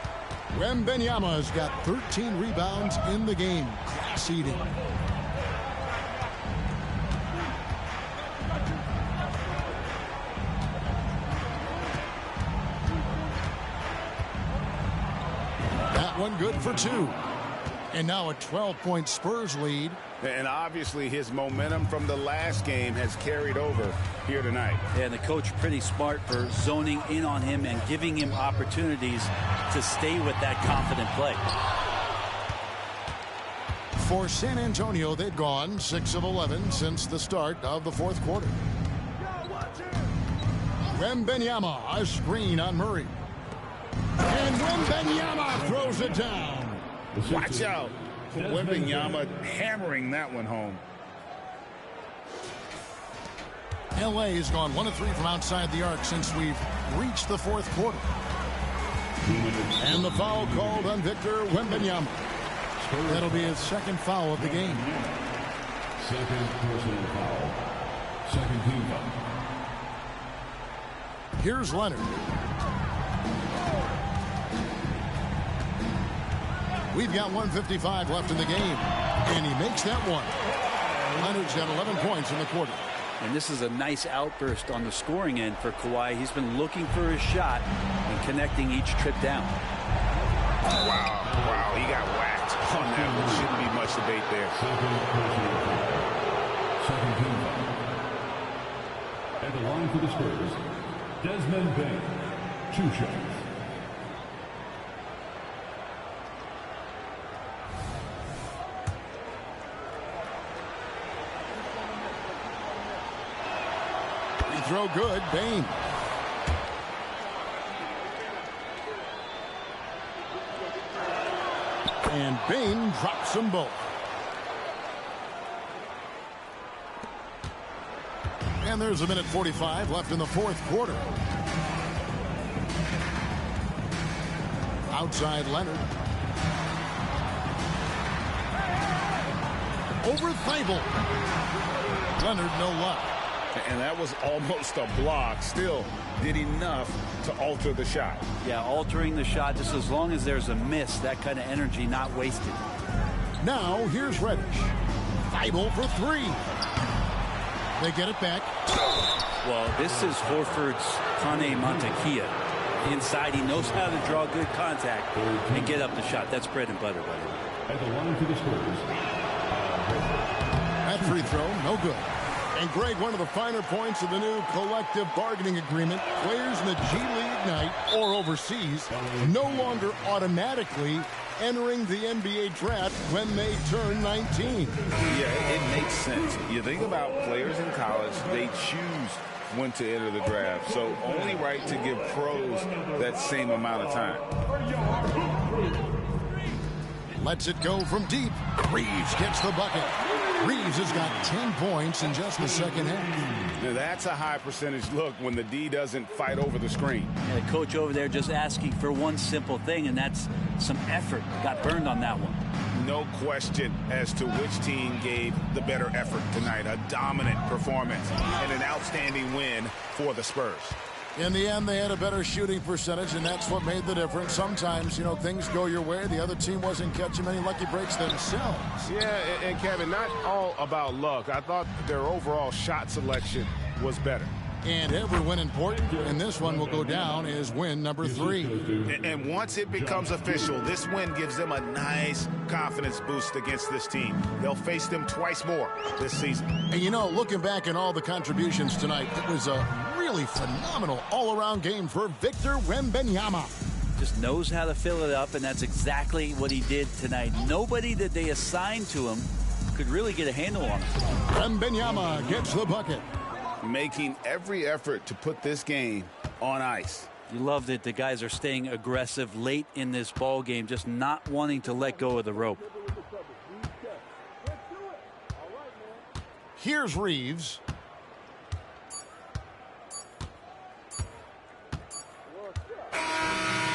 Wembanyama's got 13 rebounds in the game. Class eating. That one good for 2. And now a 12-point Spurs lead. And obviously his momentum from the last game has carried over here tonight. And the coach pretty smart for zoning in on him and giving him opportunities to stay with that confident play. For San Antonio, they've gone 6 of 11 since the start of the fourth quarter. Wembanyama, a screen on Murray. And Wembanyama throws it down. Watch out. Wembanyama hammering that one home. LA has gone 1 of 3 from outside the arc since we've reached the fourth quarter. And the foul called on Victor Wembanyama. That'll be his second foul of the game. Second personal foul. Second team foul. Here's Leonard. We've got 1:55 left in the game. And he makes that one. Leonard's got 11 points in the quarter. And this is a nice outburst on the scoring end for Kawhi. He's been looking for his shot and connecting each trip down. Wow, he got whacked on that one. Shouldn't be much debate there. Second team foul. At the line for the Spurs, Desmond Bain, 2 shots. Throw good, Bain. And Bain drops them both. And there's a minute 45 left in the fourth quarter. Outside Leonard. Over Thibault. Leonard, no luck. And that was almost a block. Still did enough to alter the shot. Yeah, altering the shot, just as long as there's a miss, that kind of energy not wasted. Now here's Reddish. Thibault for 3. They get it back. Well, this is Horford's Pane Montekia. Inside, he knows how to draw good contact and get up the shot. That's bread and butter, buddy. At the line for the Spurs. That free throw, no good. And Greg, one of the finer points of the new collective bargaining agreement, players in the G League Ignite or overseas no longer automatically entering the NBA draft when they turn 19. Yeah, it makes sense. You think about players in college, they choose when to enter the draft. So only right to give pros that same amount of time. Lets it go from deep. Reeves gets the bucket. Reeves has got 10 points in just the second half. Now that's a high percentage look when the D doesn't fight over the screen. And the coach over there just asking for one simple thing, and that's some effort. Got burned on that one. No question as to which team gave the better effort tonight. A dominant performance and an outstanding win for the Spurs. In the end, they had a better shooting percentage, and that's what made the difference. Sometimes, things go your way. The other team wasn't catching many lucky breaks themselves. Yeah, and Kevin, not all about luck. I thought their overall shot selection was better. And every win important, and this one will go down as win number 3. And once it becomes official, this win gives them a nice confidence boost against this team. They'll face them twice more this season. And looking back at all the contributions tonight, it was a really phenomenal all-around game for Victor Wembanyama. Just knows how to fill it up, and that's exactly what he did tonight. Nobody that they assigned to him could really get a handle on him. Wembanyama gets the bucket. Making every effort to put this game on ice. You love that the guys are staying aggressive late in this ball game, just not wanting to let go of the rope. Here's Reeves.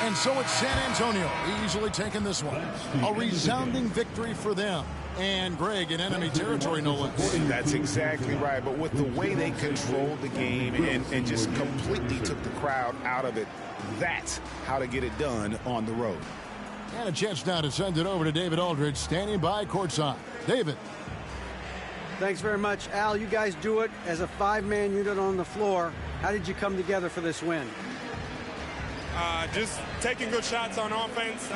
And so it's San Antonio easily taking this one. A resounding victory for them. And Greg in enemy territory, no less. That's exactly right. But with the way they controlled the game and just completely took the crowd out of it, that's how to get it done on the road. And a chance now to send it over to David Aldridge, standing by courtside. David. Thanks very much, Al. You guys do it as a 5-man unit on the floor. How did you come together for this win? Just taking good shots on offense,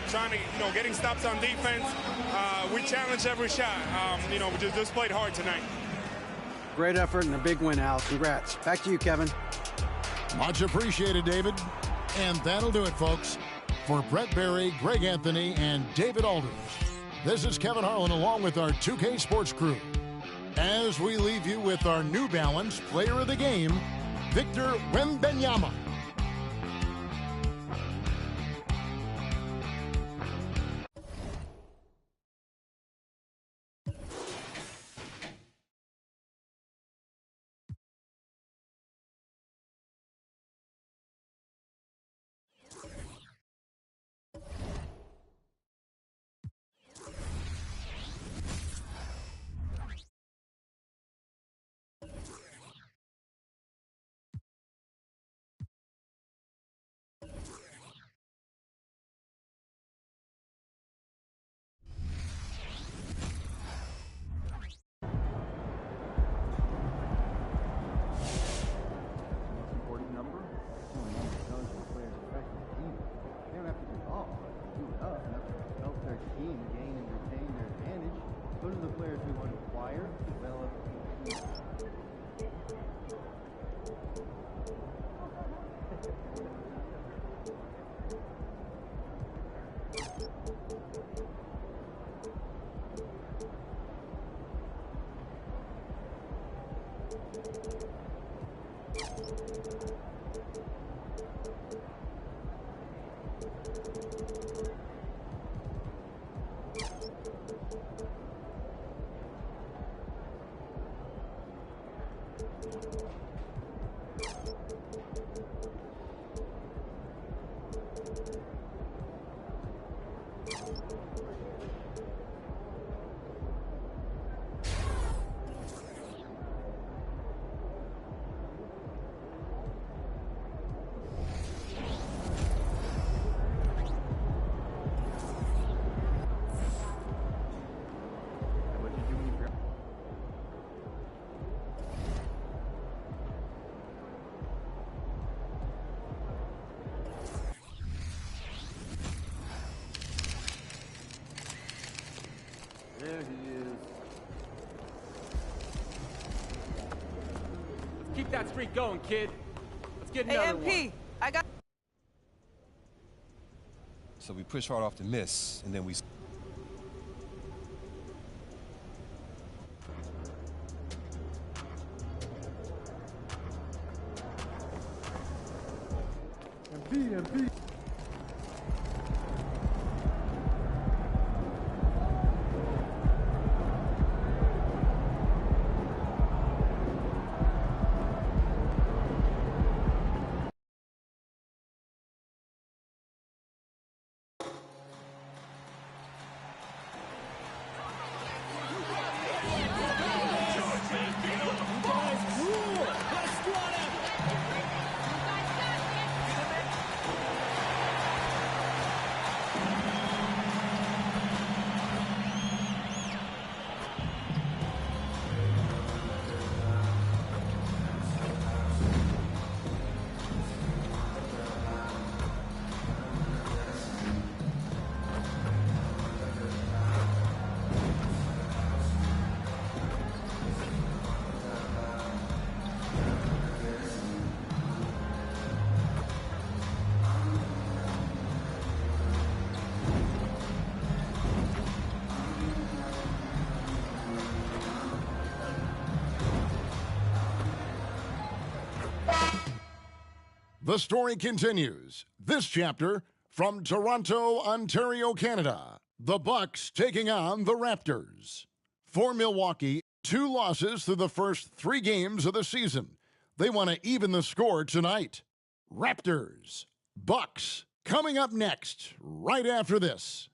trying to, getting stops on defense. We challenged every shot. We just played hard tonight. Great effort and a big win, Al. Congrats. Back to you, Kevin. Much appreciated, David. And that'll do it, folks. For Brett Berry, Greg Anthony, and David Aldridge, this is Kevin Harlan along with our 2K Sports crew. As we leave you with our New Balance player of the game, Victor Wembanyama. There he is. Let's keep that streak going, kid. Let's get another one. I got. So we push hard off the miss, and then we. MP. The story continues. This chapter from Toronto, Ontario, Canada. The Bucks taking on the Raptors. For Milwaukee, 2 losses through the first 3 games of the season. They want to even the score tonight. Raptors, Bucks, coming up next, right after this.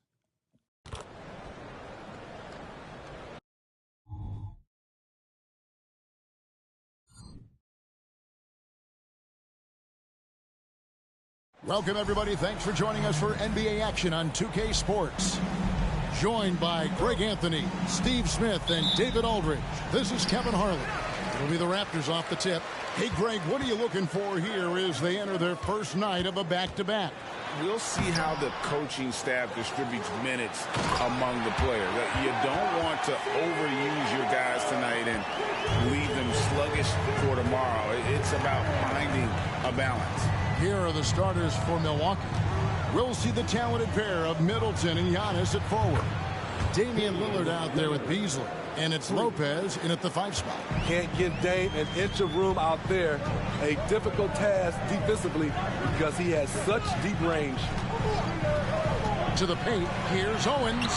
Welcome, everybody. Thanks for joining us for NBA action on 2K Sports. Joined by Greg Anthony, Steve Smith, and David Aldridge. This is Kevin Harlan. It'll be the Raptors off the tip. Hey, Greg, what are you looking for here as they enter their first night of a back-to-back? We'll see how the coaching staff distributes minutes among the players. You don't want to overuse your guys tonight and leave them sluggish for tomorrow. It's about finding a balance. Here are the starters for Milwaukee. We'll see the talented pair of Middleton and Giannis at forward. Damian Lillard out there with Beasley. And it's Lopez in at the 5 spot. Can't give Dame an inch of room out there. A difficult task defensively because he has such deep range. To the paint, here's Owens.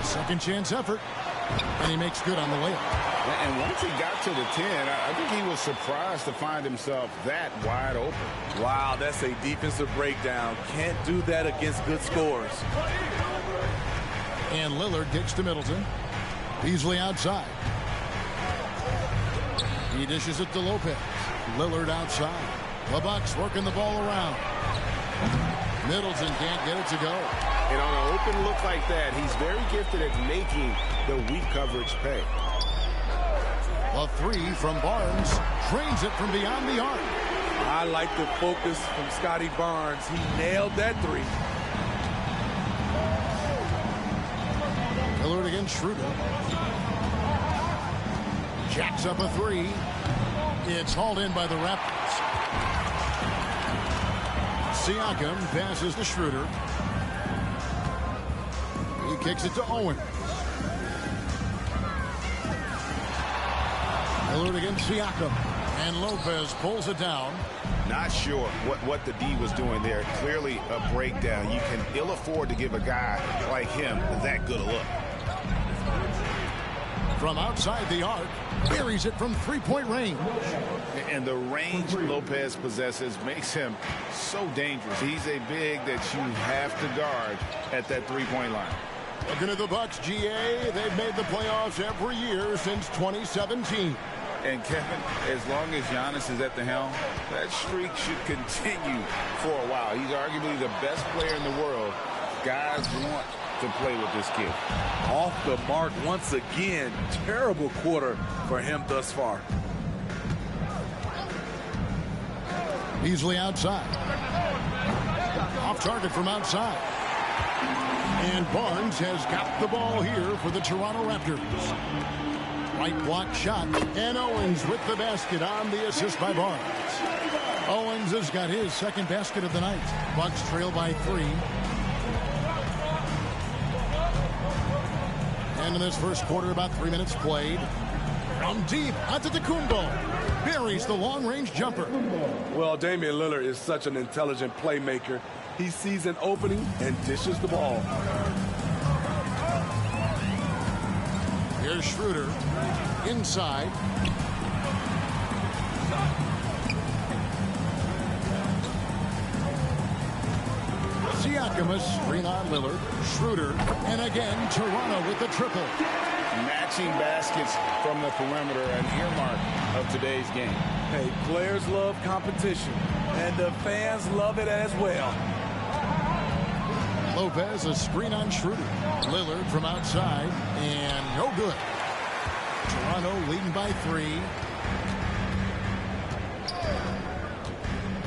Second chance effort. And he makes good on the layup. And once he got to the 10, I think he was surprised to find himself that wide open. Wow, that's a defensive breakdown. Can't do that against good scores. And Lillard kicks to Middleton. Beasley outside. He dishes it to Lopez. Lillard outside. The Bucks working the ball around. Middleton can't get it to go. And on an open look like that, he's very gifted at making the weak coverage pay. A 3 from Barnes. Drains it from beyond the arc. I like the focus from Scotty Barnes. He nailed that 3. Lillard against Schroeder. Jacks up a 3. It's hauled in by the Raptors. Siakam passes to Schroeder. He kicks it to Owens. Lillard against Siakam. And Lopez pulls it down. Not sure what the D was doing there. Clearly a breakdown. You can ill afford to give a guy like him that good a look. From outside the arc, buries it from 3-point range. And the range Lopez possesses makes him so dangerous. He's a big that you have to guard at that 3-point line. Looking at the Bucks, GA, they've made the playoffs every year since 2017. And Kevin, as long as Giannis is at the helm, that streak should continue for a while. He's arguably the best player in the world. Guys want to play with this kid. Off the mark once again. Terrible quarter for him thus far. Beasley outside. Off target from outside. And Barnes has got the ball here for the Toronto Raptors. Right block shot. And Owens with the basket on the assist by Barnes. Owens has got his second basket of the night. Bucks trail by 3. And in this first quarter, about 3 minutes played. From deep, Antetokounmpo buries the long-range jumper. Well, Damian Lillard is such an intelligent playmaker. He sees an opening and dishes the ball. Here's Schroeder inside. Siakam a screen on Lillard. Schroeder, and again Toronto with the triple. Matching baskets from the perimeter, an earmark of today's game. Hey, players love competition, and the fans love it as well. Lopez a screen on Schroeder. Lillard from outside, and no good. Toronto leading by 3.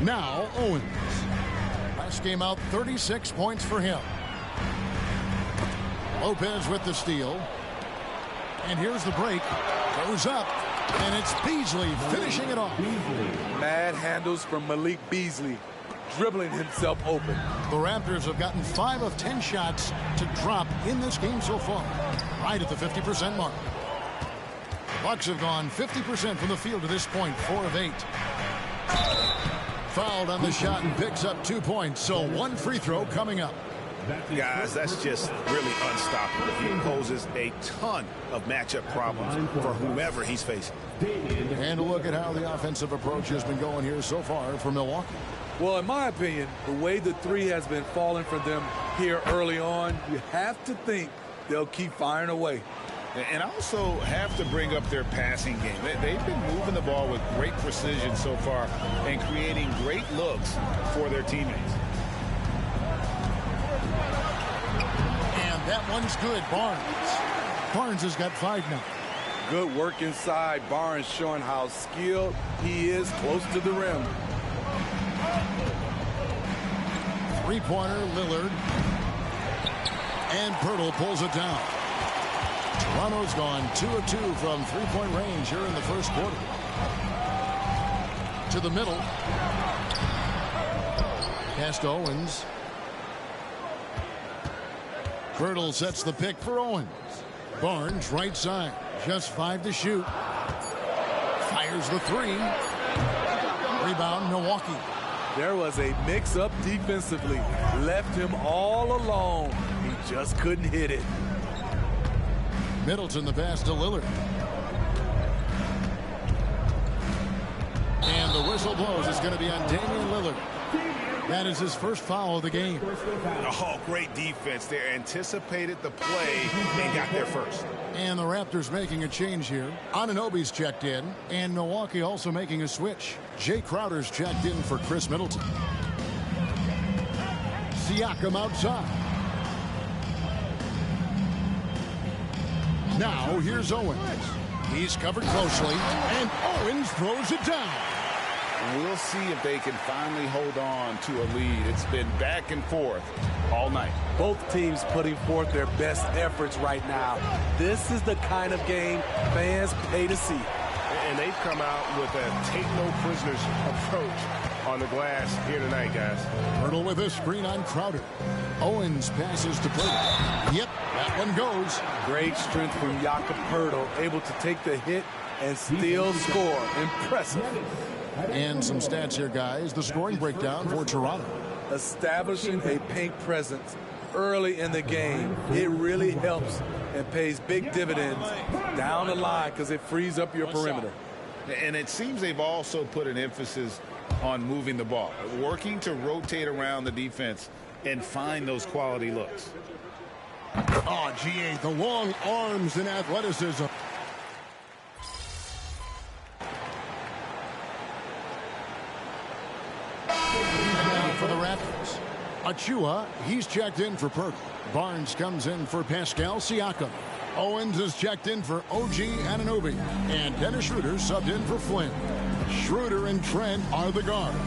Now Owens. Last game out, 36 points for him. Lopez with the steal. And here's the break. Goes up. And it's Beasley finishing it off. Mad handles from Malik Beasley, dribbling himself open. The Raptors have gotten 5 of 10 shots to drop in this game so far. Right at the 50% mark. Bucks have gone 50% from the field to this point, 4 of 8. Fouled on the shot and picks up 2 points. So 1 free throw coming up. Guys, that's just really unstoppable. He poses a ton of matchup problems for whomever he's facing. And look at how the offensive approach has been going here so far for Milwaukee. Well, in my opinion, the way the three has been falling for them here early on, you have to think they'll keep firing away. And also have to bring up their passing game. They've been moving the ball with great precision so far and creating great looks for their teammates. And that one's good. Barnes has got 5 now. Good work inside. Barnes showing how skilled he is close to the rim. Three-pointer, Lillard. And Pirtle pulls it down. Toronto's gone 2 of 2 from three-point range here in the first quarter. To the middle. Pass to Owens. Pirtle sets the pick for Owens. Barnes, right side. Just 5 to shoot. Fires the 3. Rebound, Milwaukee. There was a mix-up defensively. Left him all alone. He just couldn't hit it. Middleton the pass to Lillard. And the whistle blows. It's going to be on Damian Lillard. That is his first foul of the game. Oh, great defense. They anticipated the play and got there first. And the Raptors making a change here. Anunoby's checked in, and Milwaukee also making a switch. Jay Crowder's checked in for Chris Middleton. Siakam outside. Now here's Owens. He's covered closely, and Owens throws it down. We'll see if they can finally hold on to a lead. It's been back and forth all night. Both teams putting forth their best efforts right now. This is the kind of game fans pay to see. And they've come out with a take-no-prisoners approach on the glass here tonight, guys. Pirtle with a screen on Crowder. Owens passes to Pirtle. Yep, that one goes. Great strength from Jakob Pirtle, able to take the hit and still score. Impressive. And some stats here, guys. The scoring breakdown for Toronto. Establishing a paint presence early in the game. It really helps and pays big dividends down the line because it frees up your perimeter. And it seems they've also put an emphasis on moving the ball, working to rotate around the defense and find those quality looks. Oh, GA, the long arms and athleticism. For the Raptors, Achua, he's checked in for Pirtle. Barnes comes in for Pascal Siakam. Owens is checked in for OG Anunoby. And Dennis Schroeder subbed in for Flynn. Schroeder and Trent are the guards.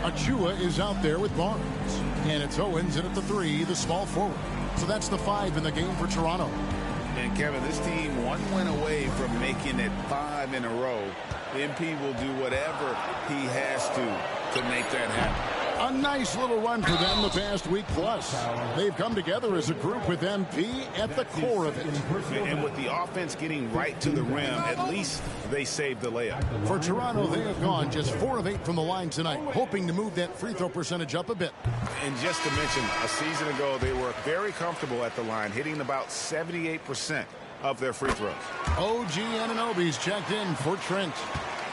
Achua is out there with Barnes. And it's Owens in at the 3, the small forward. So that's the 5 in the game for Toronto. And Kevin, this team 1 win away from making it 5 in a row. MP will do whatever he has to make that happen. A nice little run for them the past week plus. They've come together as a group with MP at the core of it. And with the offense getting right to the rim, at least they saved the layup. For Toronto, they have gone just 4 of 8 from the line tonight, hoping to move that free throw percentage up a bit. And just to mention, a season ago, they were very comfortable at the line, hitting about 78% of their free throws. OG Anunoby's checked in for Trent.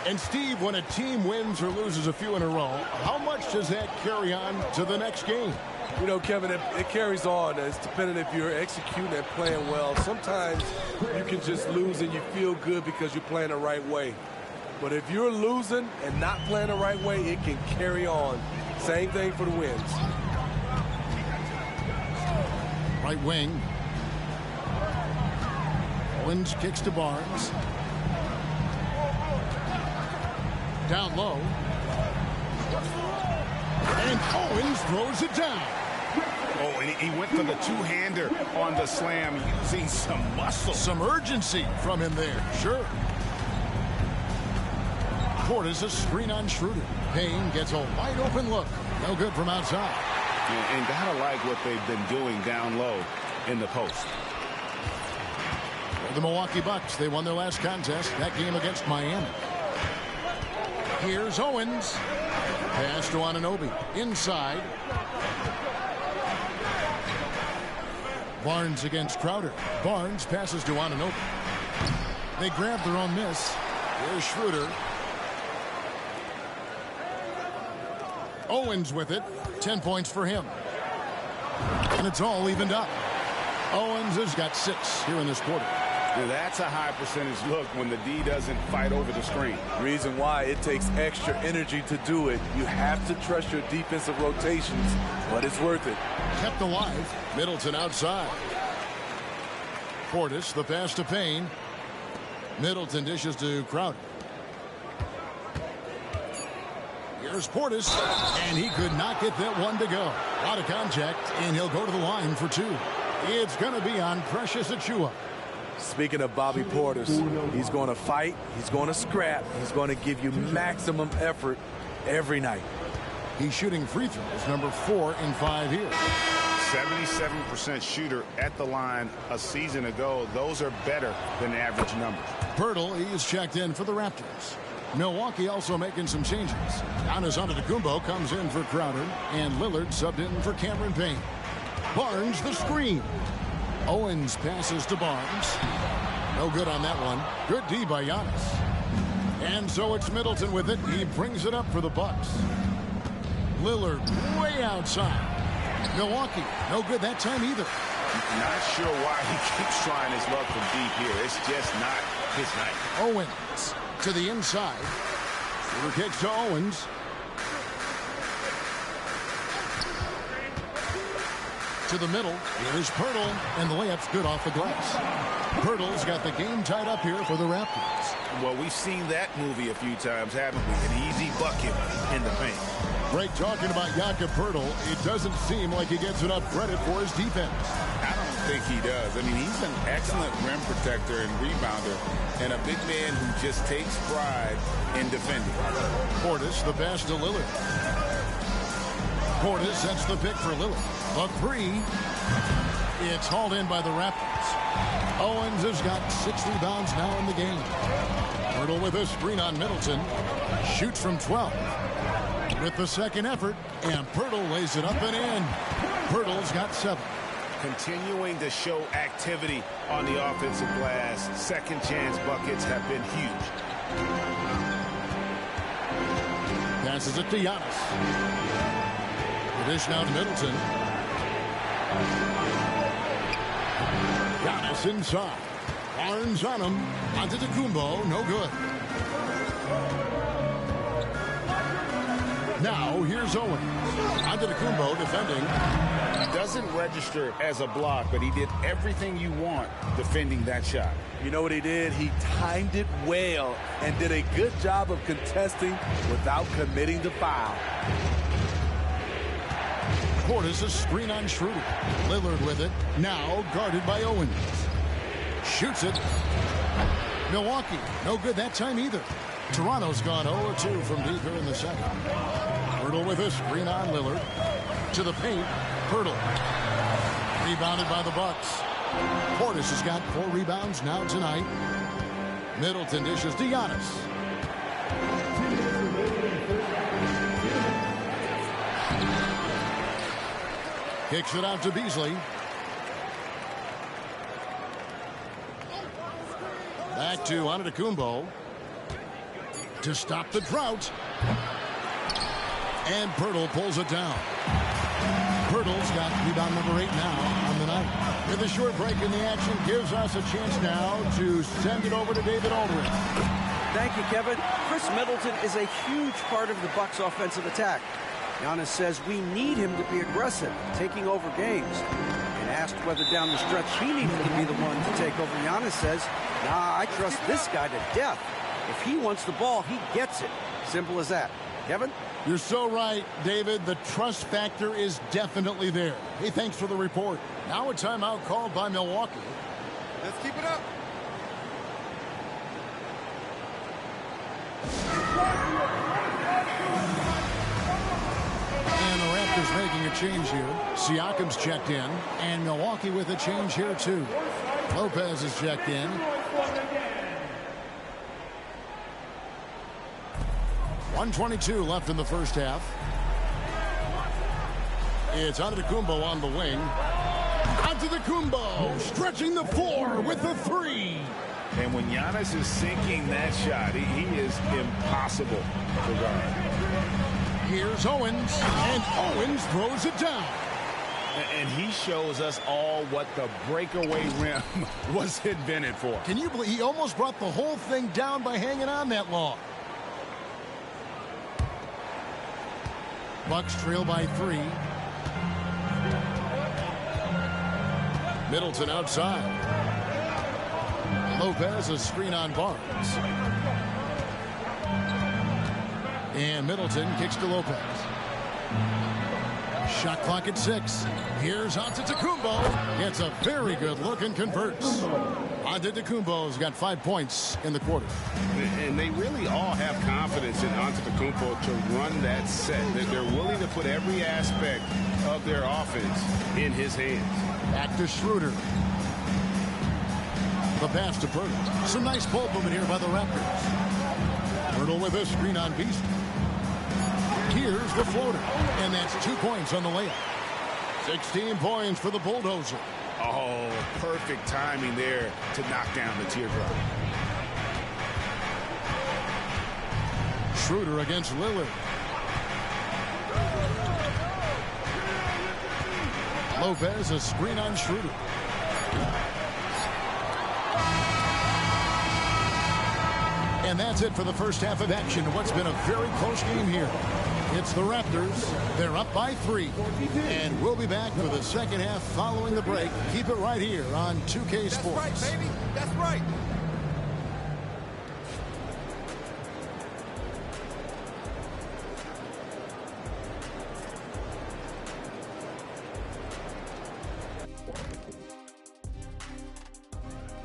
And Steve, when a team wins or loses a few in a row, how much does that carry on to the next game? You know, Kevin, it carries on. It's depending if you're executing and playing well. Sometimes you can just lose and you feel good because you're playing the right way. But if you're losing and not playing the right way, it can carry on. Same thing for the wins. Right wing. Owens kicks to Barnes. Down low. And Owens throws it down. Oh, and he went for the two-hander on the slam, using some muscle. Some urgency from him there, sure. Portis a screen on Schroeder. Payne gets a wide-open look. No good from outside. And gotta like what they've been doing down low in the post. For the Milwaukee Bucks, they won their last contest, that game against Miami. Here's Owens. Pass to Anunoby. Inside. Barnes against Crowder. Barnes passes to Anunoby. They grab their own miss. Here's Schroeder. Owens with it. 10 points for him. And it's all evened up. Owens has got 6 here in this quarter. That's a high percentage look when the D doesn't fight over the screen. Reason why it takes extra energy to do it. You have to trust your defensive rotations, but it's worth it. Kept alive. Middleton outside. Portis, the pass to Payne. Middleton dishes to Crowder. Here's Portis, and he could not get that one to go. Out of contact, and he'll go to the line for 2. It's going to be on Precious Achiuwa. Speaking of Bobby Portis, he's going to fight, he's going to scrap, he's going to give you maximum effort every night. He's shooting free throws, number 4 in 5 here. 77% shooter at the line a season ago. Those are better than average numbers. Pirtle, he is checked in for the Raptors. Milwaukee also making some changes. Giannis Antetokounmpo comes in for Crowder, and Lillard subbed in for Cameron Payne. Barnes the screen. Owens passes to Barnes. No good on that one. Good D by Giannis. And so it's Middleton with it. He brings it up for the Bucks. Lillard way outside. Milwaukee, no good that time either. Not sure why he keeps trying his luck from deep here. It's just not his night. Owens to the inside. Shooter kicks to Owens. To the middle. Here's Pirtle, and the layup's good off the glass. Pirtle's got the game tied up here for the Raptors. Well, we've seen that movie a few times, haven't we? An easy bucket in the paint. Greg, talking about Jakob Pirtle, it doesn't seem like he gets enough credit for his defense. I don't think he does. I mean, he's an excellent rim protector and rebounder, and a big man who just takes pride in defending. Portis, the pass to Lillard. Portis sets the pick for Lillard. A 3. It's hauled in by the Raptors. Owens has got 6 rebounds now in the game. Pirtle with a screen on Middleton. Shoots from 12. With the second effort, and Pirtle lays it up and in. Pirtle's got 7. Continuing to show activity on the offensive glass. Second chance buckets have been huge. Passes it to Giannis. The dish now to Middleton. Giannis inside. Barnes on him. Antetokounmpo, no good. Now, here's Owens. Antetokounmpo defending. Doesn't register as a block, but he did everything you want defending that shot. You know what he did? He timed it well and did a good job of contesting without committing the foul. Portis a screen on Schroeder. Lillard with it. Now guarded by Owens. Shoots it. Milwaukee, no good that time either. Toronto's gone 0-2 from deep here in the second. Pirtle with a screen on Lillard. To the paint. Pirtle. Rebounded by the Bucks. Portis has got 4 rebounds now tonight. Middleton dishes to Giannis. Kicks it out to Beasley. Back to Antetokounmpo. To stop the drought. And Pirtle pulls it down. Pirtle's got rebound number 8 now on the night. With a short break in the action, gives us a chance now to send it over to David Aldridge. Thank you, Kevin. Chris Middleton is a huge part of the Bucks' offensive attack. Giannis says we need him to be aggressive, taking over games. And asked whether down the stretch he needed to be the one to take over, Giannis says, nah, I trust this guy to death. If he wants the ball, he gets it. Simple as that. Kevin? You're so right, David. The trust factor is definitely there. Hey, thanks for the report. Now a timeout called by Milwaukee. Let's keep it up. And the Raptors making a change here. Siakam's checked in. And Milwaukee with a change here, too. Lopez is checked in. 1:22 left in the first half. It's Antetokounmpo on the wing. Antetokounmpo stretching the floor with the three. And when Giannis is sinking that shot, he is impossible to guard. Here's Owens, and Owens throws it down. And he shows us all what the breakaway rim was invented for. Can you believe he almost brought the whole thing down by hanging on that long? Bucks trail by 3. Middleton outside. Lopez, a screen on Barnes. And Middleton kicks to Lopez. Shot clock at 6. Here's Antetokounmpo. Gets a very good look and converts. Antetokounmpo's got 5 points in the quarter. And they really all have confidence in Antetokounmpo to run that set. They're willing to put every aspect of their offense in his hands. Back to Schroeder. The pass to Pirtle. Some nice ball movement here by the Raptors. Pirtle with a screen on Beast. Here's the floater. And that's 2 points on the layup. 16 points for the Bulldozer. Oh, perfect timing there to knock down the teardrop. Schroeder against Lillard. Lopez, a screen on Schroeder. And that's it for the first half of action. What's been a very close game here. It's the Raptors. They're up by 3. And we'll be back for the second half following the break. Keep it right here on 2K Sports. That's right, baby. That's right.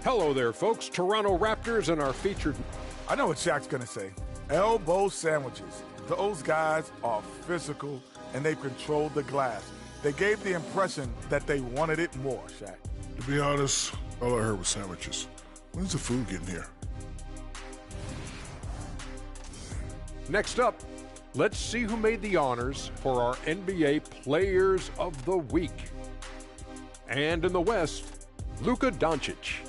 Hello there, folks. Toronto Raptors and our featured... I know what Shaq's going to say. Elbow sandwiches. Those guys are physical, and they controlled the glass. They gave the impression that they wanted it more, Shaq. To be honest, all I heard was sandwiches. When's the food getting here? Next up, let's see who made the honors for our NBA Players of the Week. And in the West, Luka Doncic.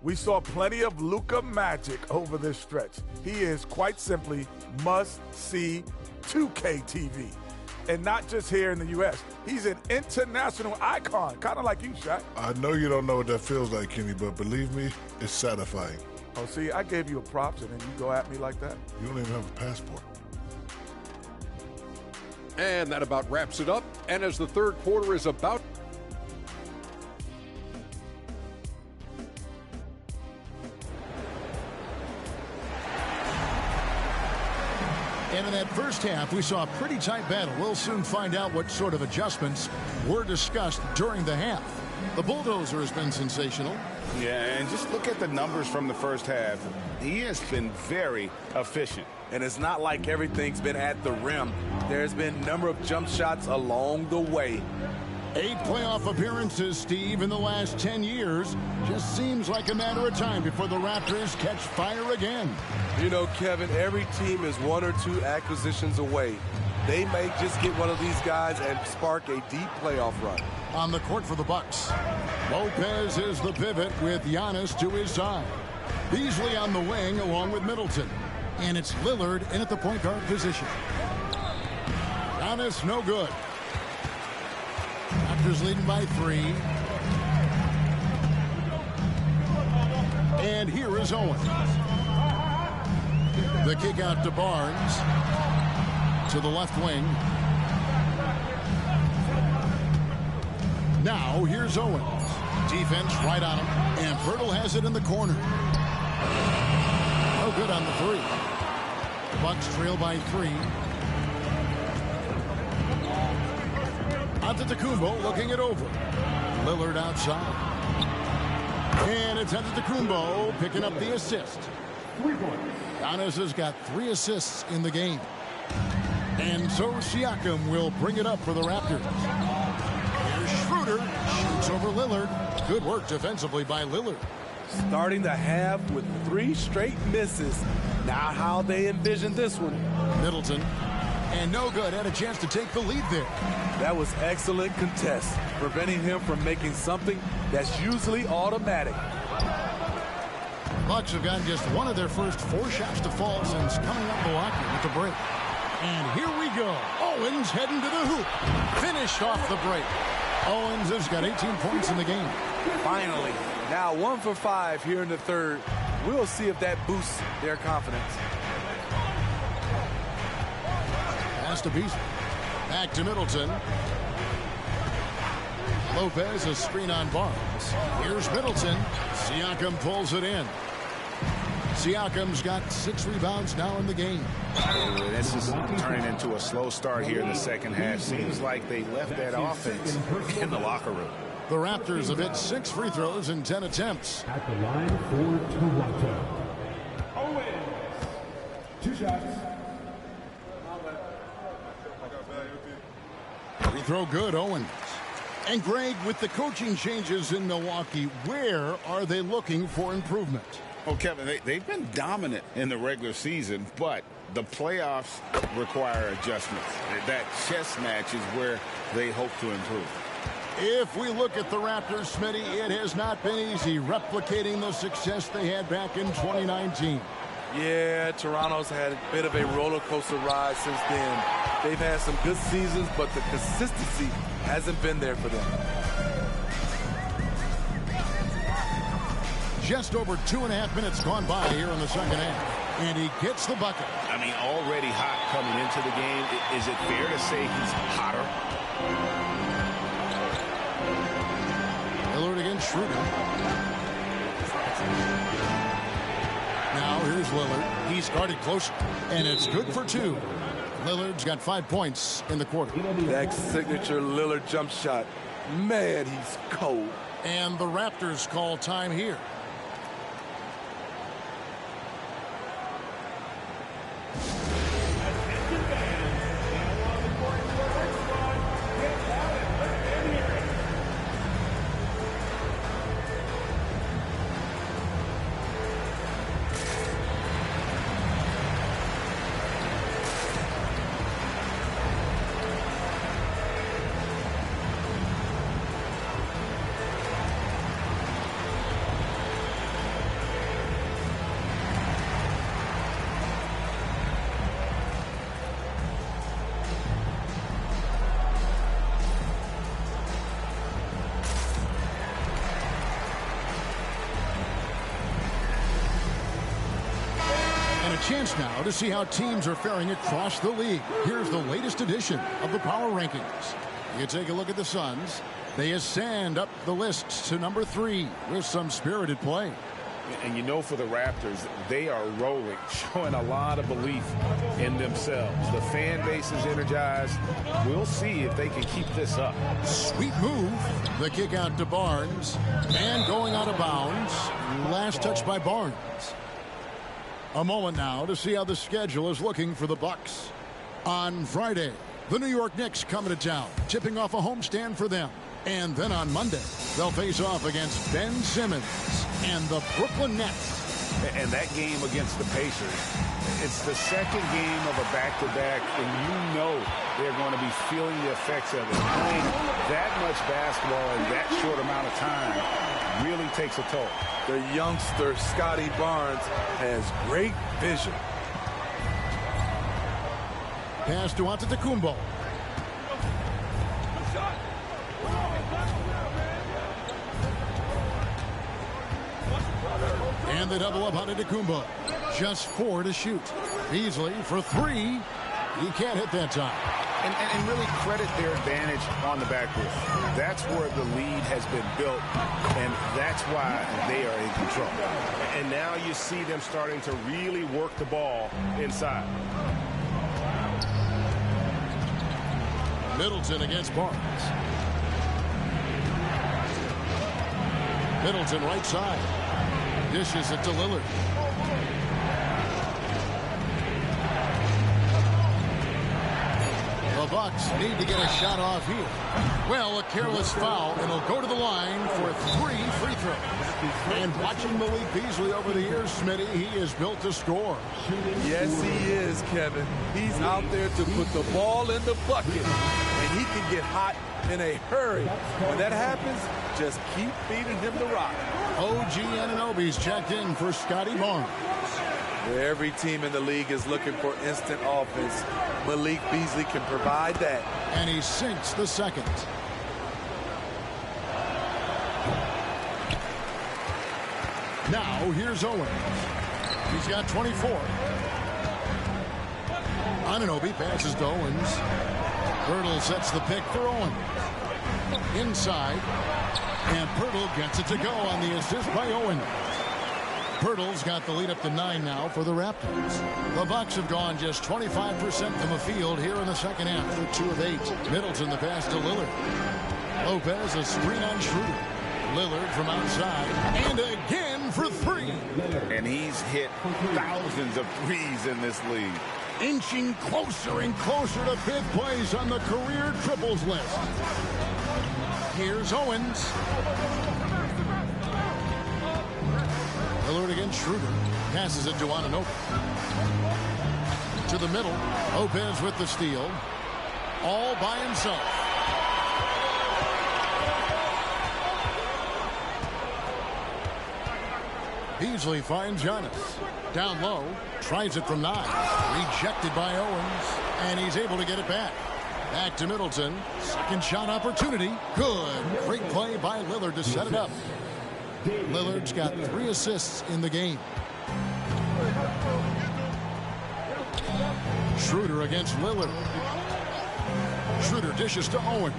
We saw plenty of Luka magic over this stretch. He is quite simply must-see 2K TV. And not just here in the U.S. He's an international icon, kind of like you, Shaq. I know you don't know what that feels like, Kenny, but believe me, it's satisfying. Oh, see, I gave you a props, and then you go at me like that? You don't even have a passport. And that about wraps it up. And as the third quarter is about... And in that first half, we saw a pretty tight battle. We'll soon find out what sort of adjustments were discussed during the half. The Bulldozer has been sensational. Yeah, and just look at the numbers from the first half. He has been very efficient. And it's not like everything's been at the rim. There's been a number of jump shots along the way. 8 playoff appearances, Steve, in the last 10 years. Just seems like a matter of time before the Raptors catch fire again. You know, Kevin, every team is 1 or 2 acquisitions away. They may just get one of these guys and spark a deep playoff run. On the court for the Bucks, Lopez is the pivot with Giannis to his side. Beasley on the wing along with Middleton. And it's Lillard in at the point guard position. Giannis no good. Raptors leading by 3. And here is Owens. The kick out to Barnes. To the left wing. Now here's Owens. Defense right on him. And Pirtle has it in the corner. No good on the 3. Bucks trail by 3. Antetokounmpo looking it over. Lillard outside. And it's Antetokounmpo picking up the assist. Giannis has got 3 assists in the game. And so Siakam will bring it up for the Raptors. Here's Schroeder. Shoots over Lillard. Good work defensively by Lillard. Starting the half with 3 straight misses. Not how they envisioned this one. Middleton. And no good. Had a chance to take the lead there. That was excellent contest, preventing him from making something that's usually automatic. Bucks have gotten just one of their first 4 shots to fall since coming up Milwaukee with the break. And here we go. Owens heading to the hoop. Finished off the break. Owens has got 18 points in the game. Finally. Now 1 for 5 here in the third. We'll see if that boosts their confidence. Pass to Beasley. Back to Middleton. Lopez, a screen on Barnes. Here's Middleton. Siakam pulls it in. Siakam's got 6 rebounds now in the game. This is turning into a slow start here in the second half. Seems like they left that offense in the locker room. The Raptors have hit 6 free throws in 10 attempts. At the line for Toronto, Owens. 2 shots. Free throw good, Owens. And Greg, with the coaching changes in Milwaukee, where are they looking for improvement? Well, Kevin, they've been dominant in the regular season, but the playoffs require adjustments. That chess match is where they hope to improve. If we look at the Raptors, Smitty, it has not been easy replicating the success they had back in 2019. Yeah, Toronto's had a bit of a roller coaster ride since then. They've had some good seasons, but the consistency hasn't been there for them. Just over 2.5 minutes gone by here in the second half. And he gets the bucket. I mean, already hot coming into the game. Is it fair to say he's hotter? Lillard against Schroeder. Now here's Lillard. He's guarded close, and it's good for 2. Lillard's got 5 points in the quarter. That signature Lillard jump shot. Man, he's cold. And the Raptors call time here. Chance now to see how teams are faring across the league. Here's the latest edition of the Power Rankings. You take a look at the Suns. They ascend up the list to number 3 with some spirited play. And you know, for the Raptors, they are rolling, showing a lot of belief in themselves. The fan base is energized. We'll see if they can keep this up. Sweet move. The kick out to Barnes. And going out of bounds. Last touch by Barnes. A moment now to see how the schedule is looking for the Bucks. On Friday, the New York Knicks coming to town, tipping off a homestand for them. And then on Monday, they'll face off against Ben Simmons and the Brooklyn Nets. And that game against the Pacers, it's the second game of a back-to-back, and you know they're going to be feeling the effects of it. Playing that much basketball in that short amount of time really takes a toll. The youngster, Scotty Barnes, has great vision. Pass to Antetokounmpo. And they double up Antetokounmpo. Just 4 to shoot. Beasley for 3. He can't hit that time. And really credit their advantage on the backboard. That's where the lead has been built, and that's why they are in control. And now you see them starting to really work the ball inside. Middleton against Barnes. Middleton right side. Dishes it to Lillard. The Bucks need to get a shot off here. Well, a careless foul, and he'll go to the line for 3 free throws. And watching Malik Beasley over the years, Smitty, he is built to score. Yes, he is, Kevin. He's out there to put the ball in the bucket, and he can get hot in a hurry. When that happens, just keep feeding him the rock. OG Anunoby's checked in for Scotty Barnes. Every team in the league is looking for instant offense. Malik Beasley can provide that. And he sinks the second. Now, here's Owens. He's got 24. Anunoby passes to Owens. Pirtle sets the pick for Owens. Inside. And Pirtle gets it to go on the assist by Owens. Pirtle's got the lead up to 9 now for the Raptors. The Bucks have gone just 25% from the field here in the second half. They're 2 of 8. Middleton the pass to Lillard. Lopez a screen on Schroeder. Lillard from outside. And again for 3. And he's hit thousands of threes in this league. Inching closer and closer to 5th place on the career triples list. Here's Owens. Lillard against Schroeder. Passes it to Anunoby. To the middle. Lopez with the steal. All by himself. Beasley finds Giannis. Down low. Tries it from 9. Rejected by Owens. And he's able to get it back. Back to Middleton. Second shot opportunity. Good. Great play by Lillard to set it up. Lillard's got 3 assists in the game. Schroeder against Lillard. Schroeder dishes to Owens.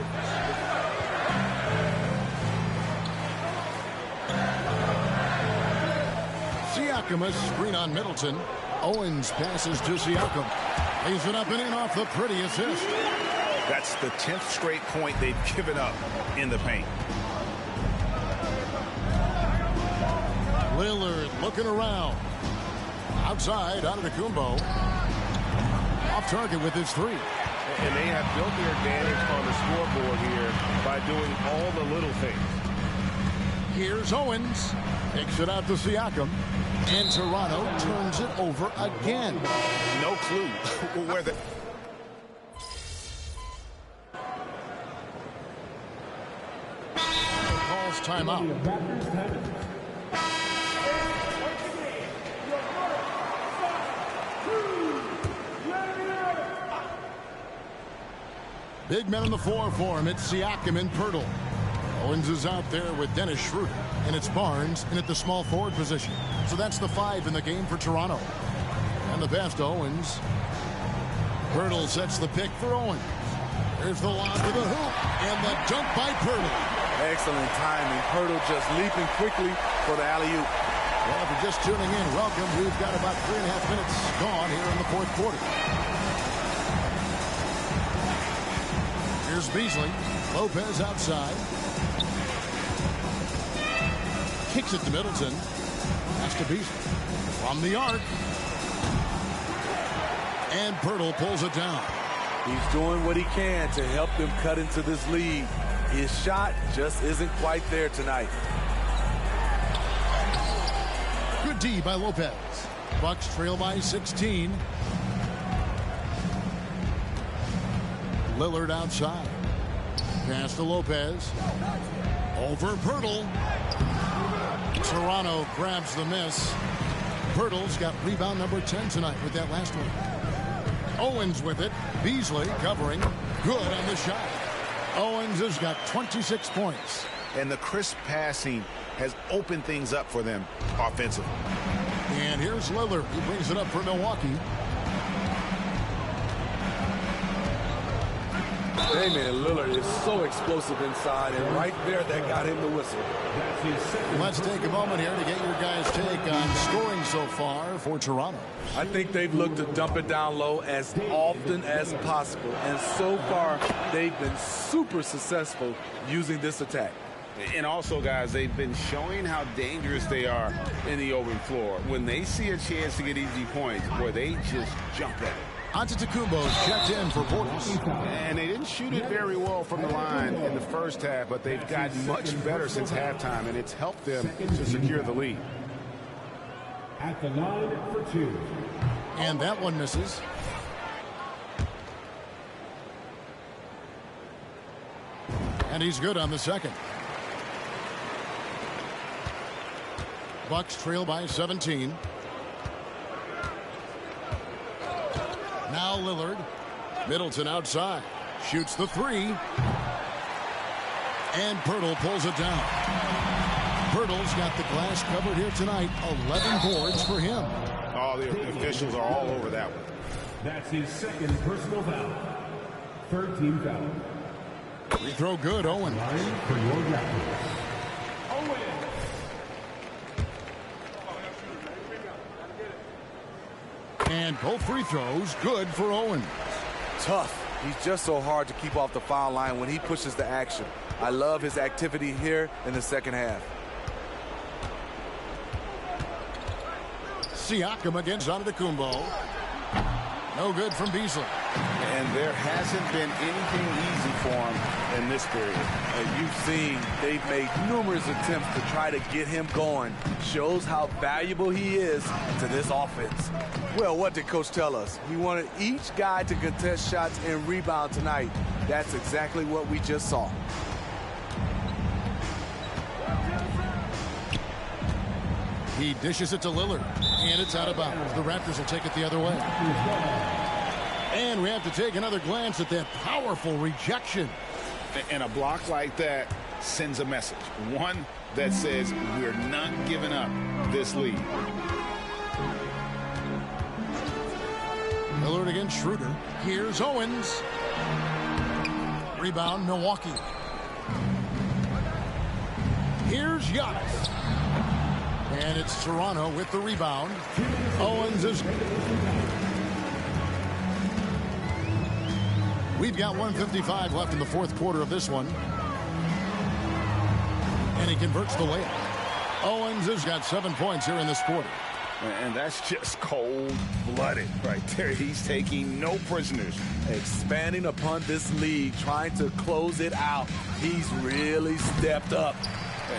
Siakam a screen on Middleton. Owens passes to Siakam. Lays it up and in off the pretty assist. That's the 10th straight point they've given up in the paint. Lillard looking around. Outside, Antetokounmpo. Off target with his 3. And they have built their advantage on the scoreboard here by doing all the little things. Here's Owens. Takes it out to Siakam. And Toronto turns it over again. No clue where the... Calls timeout. Big men on the floor for him. It's Siakam and Pirtle. Owens is out there with Dennis Schroeder. And it's Barnes in at the small forward position. So that's the 5 in the game for Toronto. And the pass to Owens. Pirtle sets the pick for Owens. There's the lob to the hoop. And the dunk by Pirtle. Excellent timing. Pirtle just leaping quickly for the alley-oop. Well, if you're just tuning in, welcome. We've got about 3.5 minutes gone here in the 4th quarter. Here's Beasley. Lopez outside. Kicks it to Middleton. Pass to Beasley. From the arc. And Pirtle pulls it down. He's doing what he can to help them cut into this lead. His shot just isn't quite there tonight. Good D by Lopez. Bucks trail by 16. Lillard outside. Pass to Lopez. Over Pirtle. Toronto grabs the miss. Pirtle's got rebound number 10 tonight with that last one. Owens with it. Beasley covering. Good on the shot. Owens has got 26 points. And the crisp passing has opened things up for them offensively. And here's Lillard. He brings it up for Milwaukee. Damian Lillard is so explosive inside, and right there, that got him the whistle. Let's take a moment here to get your guys' take on scoring so far for Toronto. I think they've looked to dump it down low as often as possible, and so far, they've been super successful using this attack. And also, guys, they've been showing how dangerous they are in the open floor. When they see a chance to get easy points, boy, they just jump at it. Antetokounmpo's checked in for Portis. And they didn't shoot it very well from the line in the first half, but they've gotten much better since halftime, and it's helped them to secure the lead. At the line for two. And that one misses. And he's good on the second. Bucks trail by 17. Now Lillard. Middleton outside. Shoots the three. And Pirtle pulls it down. Pirtle's got the glass covered here tonight. 11 boards for him. Oh, the officials are all over that one. That's his second personal foul. Third team foul. Free throw good, Owen. Line for your Raptors. Owen. And both free throws good for Owen. Tough. He's just so hard to keep off the foul line when he pushes the action. I love his activity here in the second half. Siakam against Antetokounmpo. No good from Beasley. And there hasn't been anything easy for him in this period. As you've seen, they've made numerous attempts to try to get him going. Shows how valuable he is to this offense. Well, what did Coach tell us? He wanted each guy to contest shots and rebound tonight. That's exactly what we just saw. He dishes it to Lillard, and it's out of bounds. The Raptors will take it the other way. And we have to take another glance at that powerful rejection. And a block like that sends a message. One that says we're not giving up this lead. Lillard against Schroeder. Here's Owens. Rebound, Milwaukee. Here's Giannis. And it's Toronto with the rebound. Owens is... We've got 1:55 left in the fourth quarter of this one. And he converts the layup. Owens has got 7 points here in this quarter. And that's just cold-blooded right there. He's taking no prisoners. Expanding upon this lead, trying to close it out. He's really stepped up.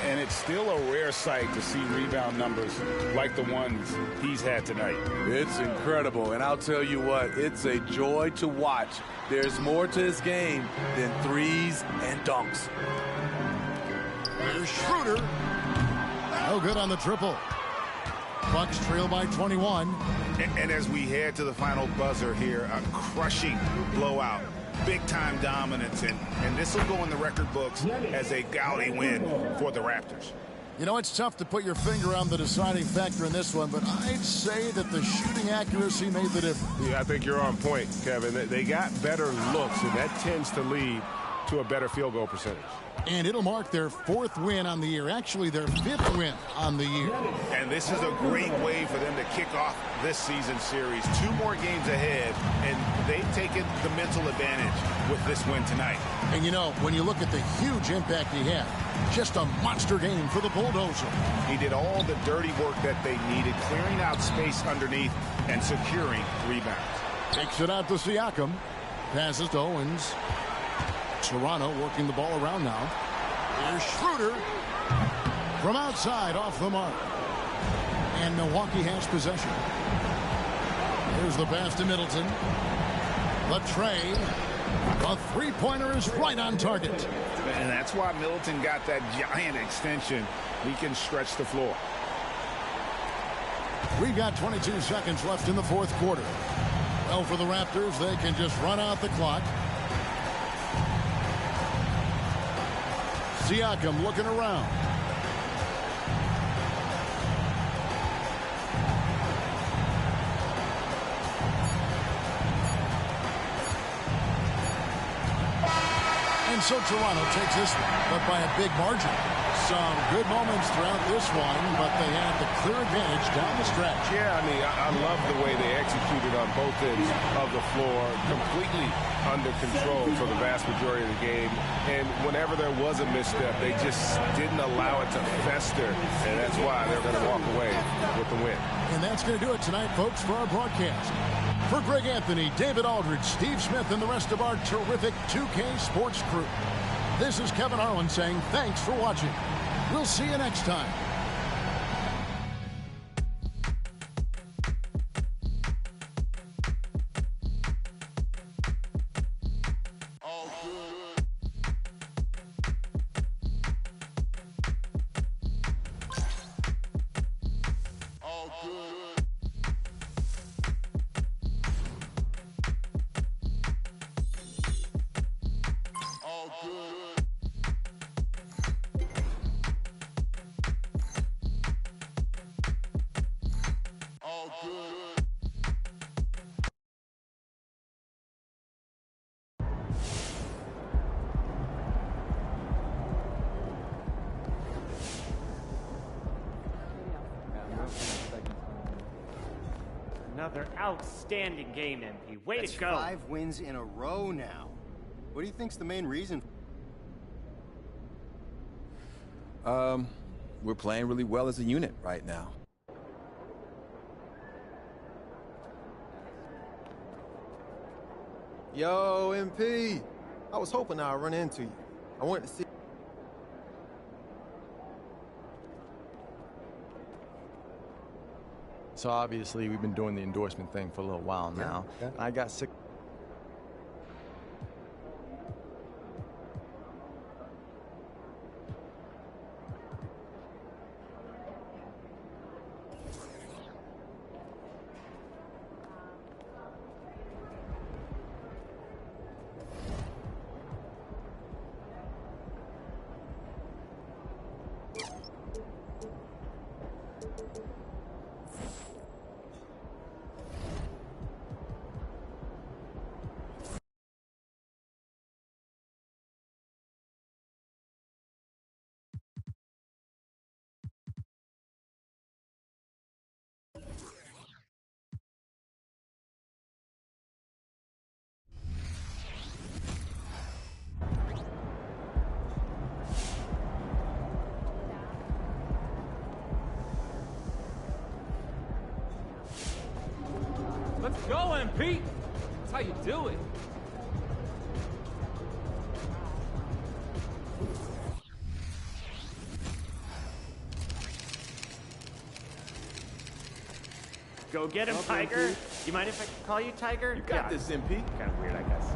And it's still a rare sight to see rebound numbers like the ones he's had tonight. It's incredible, and I'll tell you what, it's a joy to watch. There's more to his game than threes and dunks. Here's Schroeder. No good on the triple. Bucks trail by 21. And as we head to the final buzzer here, a crushing blowout. Big-time dominance, and this will go in the record books as a gaudy win for the Raptors. You know, it's tough to put your finger on the deciding factor in this one, but I'd say that the shooting accuracy made the difference. Yeah, I think you're on point, Kevin. They got better looks, and that tends to lead to a better field goal percentage. And it'll mark their 4th win on the year, actually their 5th win on the year. And this is a great way for them to kick off this season series. 2 more games ahead, and they've taken the mental advantage with this win tonight. And you know, when you look at the huge impact he had, just a monster game for the Bulldozer. He did all the dirty work that they needed, clearing out space underneath and securing rebounds. Takes it out to Siakam. Passes to Owens. Toronto working the ball around now. Here's Schroeder from outside off the mark. And Milwaukee has possession. Here's the pass to Middleton. The tray. The three-pointer is right on target. And that's why Middleton got that giant extension. He can stretch the floor. We've got 22 seconds left in the fourth quarter. Well, for the Raptors, they can just run out the clock. Siakam looking around. And so Toronto takes this one, but by a big margin. Some good moments throughout this one, but they had the clear advantage down the stretch. Yeah, I mean, I love the way they executed on both ends of the floor, completely under control for the vast majority of the game. And whenever there was a misstep, they just didn't allow it to fester, and that's why they're going to walk away with the win. And that's going to do it tonight, folks, for our broadcast. For Greg Anthony, David Aldridge, Steve Smith, and the rest of our terrific 2K Sports crew, this is Kevin Harlan saying thanks for watching. We'll see you next time. Another outstanding game, MP. Way to go. 5 wins in a row now. What do you think's the main reason? We're playing really well as a unit right now. Yo, MP. I was hoping I'd run into you. I wanted to see. So obviously we've been doing the endorsement thing for a little while now. Yeah. I got sick. Let's go, MP. That's how you do it. Go get him, Tiger. You mind if I call you Tiger? You got this, MP. Kind of weird, I guess.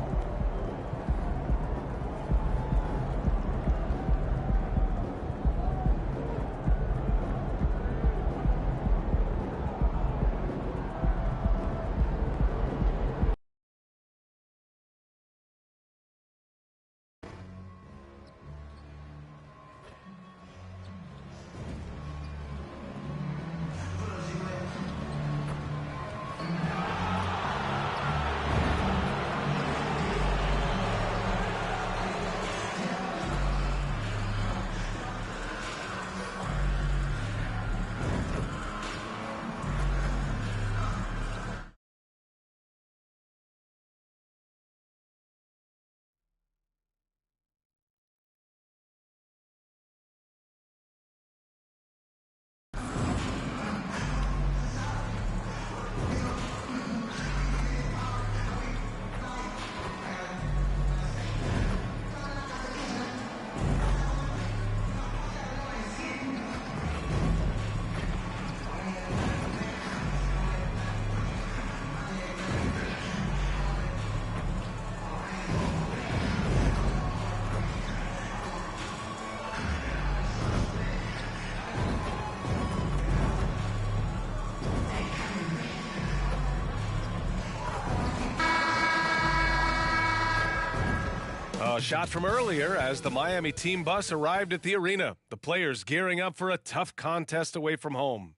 A shot from earlier as the Miami team bus arrived at the arena. The players gearing up for a tough contest away from home.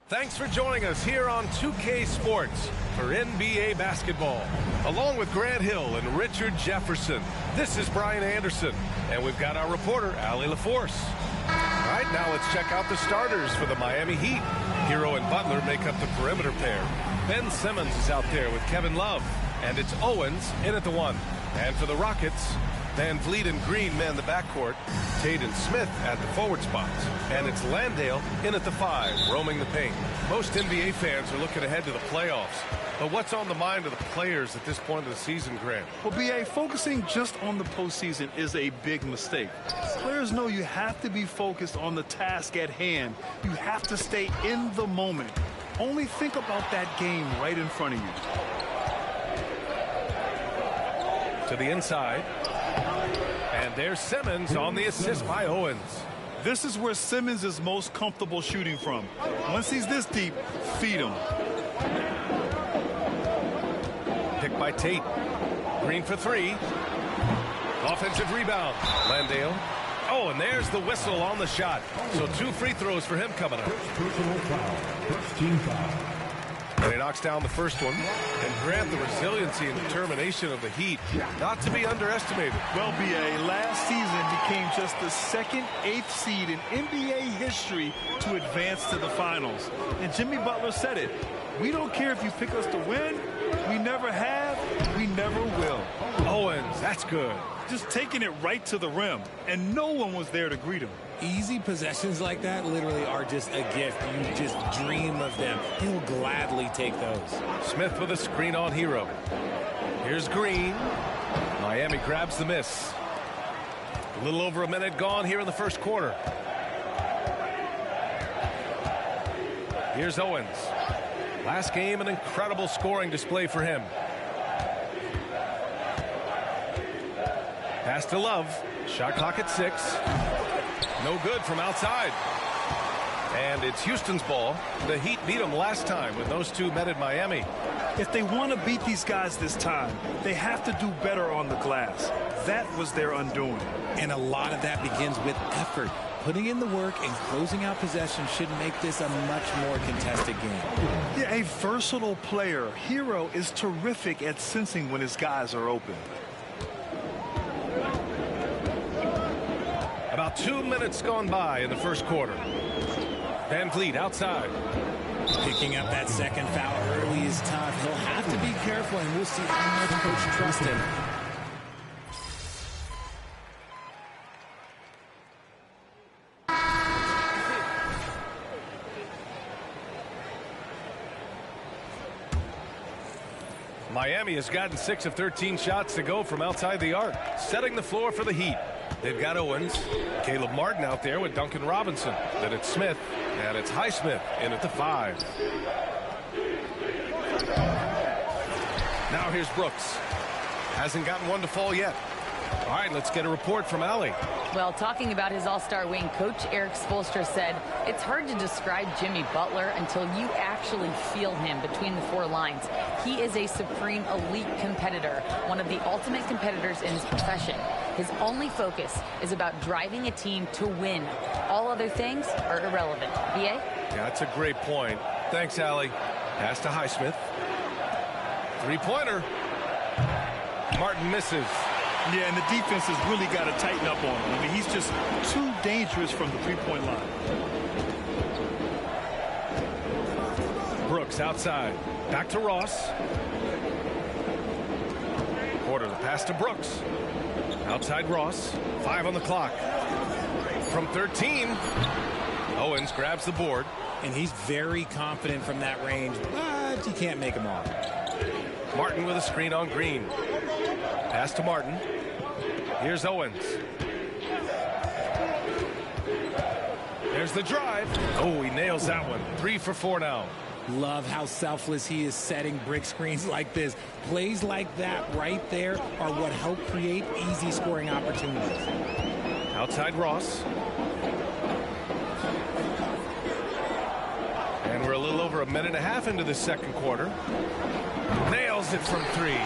Thanks for joining us here on 2K Sports for NBA basketball. Along with Grant Hill and Richard Jefferson, this is Brian Anderson, and we've got our reporter, Allie LaForce. All right, now let's check out the starters for the Miami Heat. Hero and Butler make up the perimeter pair. Ben Simmons is out there with Kevin Love. And it's Owens in at the 1. And for the Rockets, Van Vliet and Green man the backcourt. Tate and Smith at the forward spots. And it's Landale in at the 5, roaming the paint. Most NBA fans are looking ahead to the playoffs. But what's on the mind of the players at this point of the season, Grant? Well, B.A., focusing just on the postseason is a big mistake. Players know you have to be focused on the task at hand. You have to stay in the moment. Only think about that game right in front of you. To the inside. And there's Simmons on the assist by Owens. This is where Simmons is most comfortable shooting from. Once he's this deep, feed him. Picked by Tate. Green for 3. Offensive rebound. Landale. Oh, and there's the whistle on the shot. So 2 free throws for him coming up. Personal foul. First team foul. And he knocks down the first one. And Grant, the resiliency and determination of the Heat, not to be underestimated. Well, B.A., last season became just the second 8th seed in NBA history to advance to the finals. And Jimmy Butler said it. We don't care if you pick us to win. We never have. We never will. Owens, that's good. Just taking it right to the rim. And no one was there to greet him. Easy possessions like that literally are just a gift. You just dream of them. He'll gladly take those. Smith with a screen on Hero. Here's Green. Miami grabs the miss. A little over a minute gone here in the first quarter. Here's Owens. Last game, an incredible scoring display for him. Pass to Love. Shot clock at 6. No good from outside. And it's Houston's ball. The Heat beat them last time when those two met at Miami. If they want to beat these guys this time, they have to do better on the glass. That was their undoing. And a lot of that begins with effort. Putting in the work and closing out possession should make this a much more contested game. Yeah, a versatile player. Hero is terrific at sensing when his guys are open. About 2 minutes gone by in the first quarter. Van Vliet outside. Picking up that second foul early is tough. He'll have to be careful, and we'll see how much coach trusts him. Miami has gotten 6 of 13 shots to go from outside the arc, setting the floor for the Heat. They've got Owens, Caleb Martin out there with Duncan Robinson. Then it's Smith, and it's Highsmith in at the 5. Now here's Brooks. Hasn't gotten one to fall yet. All right, let's get a report from Allie. Well, talking about his all-star wing, Coach Eric Spoelstra said, it's hard to describe Jimmy Butler until you actually feel him between the 4 lines. He is a supreme elite competitor, one of the ultimate competitors in his profession. His only focus is about driving a team to win. All other things are irrelevant. B.A.? Yeah, that's a great point. Thanks, Allie. Pass to Highsmith. 3-pointer. Martin misses. Yeah, and the defense has really got to tighten up on him. I mean, he's just too dangerous from the 3-point line. Brooks outside. Back to Ross. Porter, the pass to Brooks. Outside Ross. 5 on the clock. From 13. Owens grabs the board. And he's very confident from that range, but you can't make him off. Martin with a screen on Green. Pass to Martin. Here's Owens. There's the drive. Oh, he nails that one. 3 for 4 now. Love how selfless he is setting brick screens like this. Plays like that right there are what help create easy scoring opportunities. Outside Ross. And we're a little over a minute and a half into the second quarter. Nails it from 3.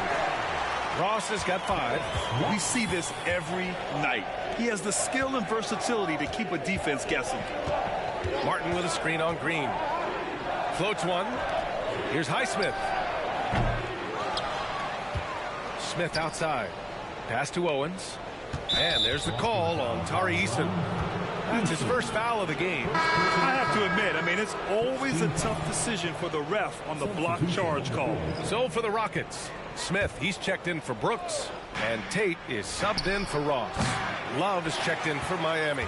Ross has got 5. We see this every night. He has the skill and versatility to keep a defense guessing. Martin with a screen on Green. Floats one. Here's Highsmith. Smith outside. Pass to Owens. And there's the call on Tari Eason. That's his first foul of the game. I have to admit, And it's always a tough decision for the ref on the block charge call. So for the Rockets, Smith, he's checked in for Brooks, and Tate is subbed in for Ross. Love is checked in for Miami.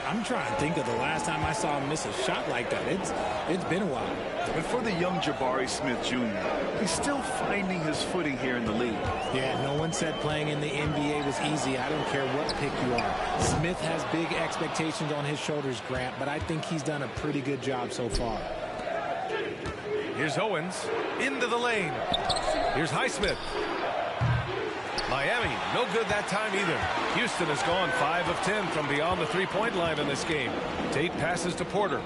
I'm trying to think of the last time I saw him miss a shot like that. It's been a while. But for the young Jabari Smith Jr., he's still finding his footing here in the league. Yeah, no one said playing in the NBA was easy. I don't care what pick you are. Smith has big expectations on his shoulders, Grant, but I think he's done a pretty good job so far. Here's Owens into the lane. Here's Highsmith. Miami, no good that time either. Houston has gone 5 of 10 from beyond the three-point line in this game. Tate passes to Porter.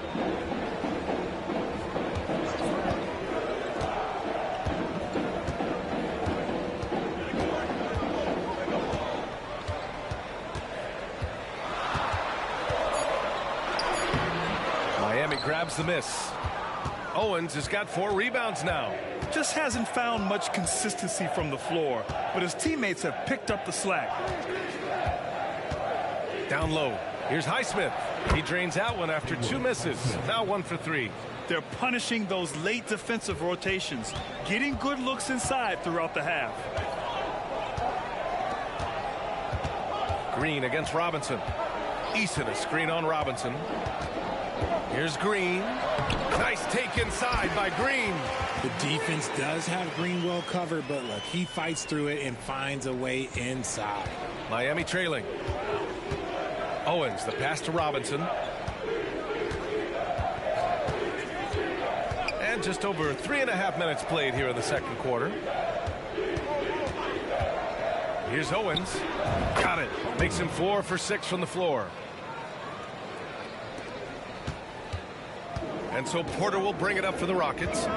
Miami grabs the miss. Owens has got 4 rebounds now. Just hasn't found much consistency from the floor, but his teammates have picked up the slack. Down low. Here's Highsmith. He drains out one after 2 misses. Now 1 for 3. They're punishing those late defensive rotations, getting good looks inside throughout the half. Green against Robinson. Eason a screen on Robinson. Here's Green. Nice take inside by Green. The defense does have Green well covered, but look, he fights through it and finds a way inside. Miami trailing. Owens, the pass to Robinson. And just over 3.5 minutes played here in the second quarter. Here's Owens. Got it. Makes him 4 for 6 from the floor. And so Porter will bring it up for the Rockets.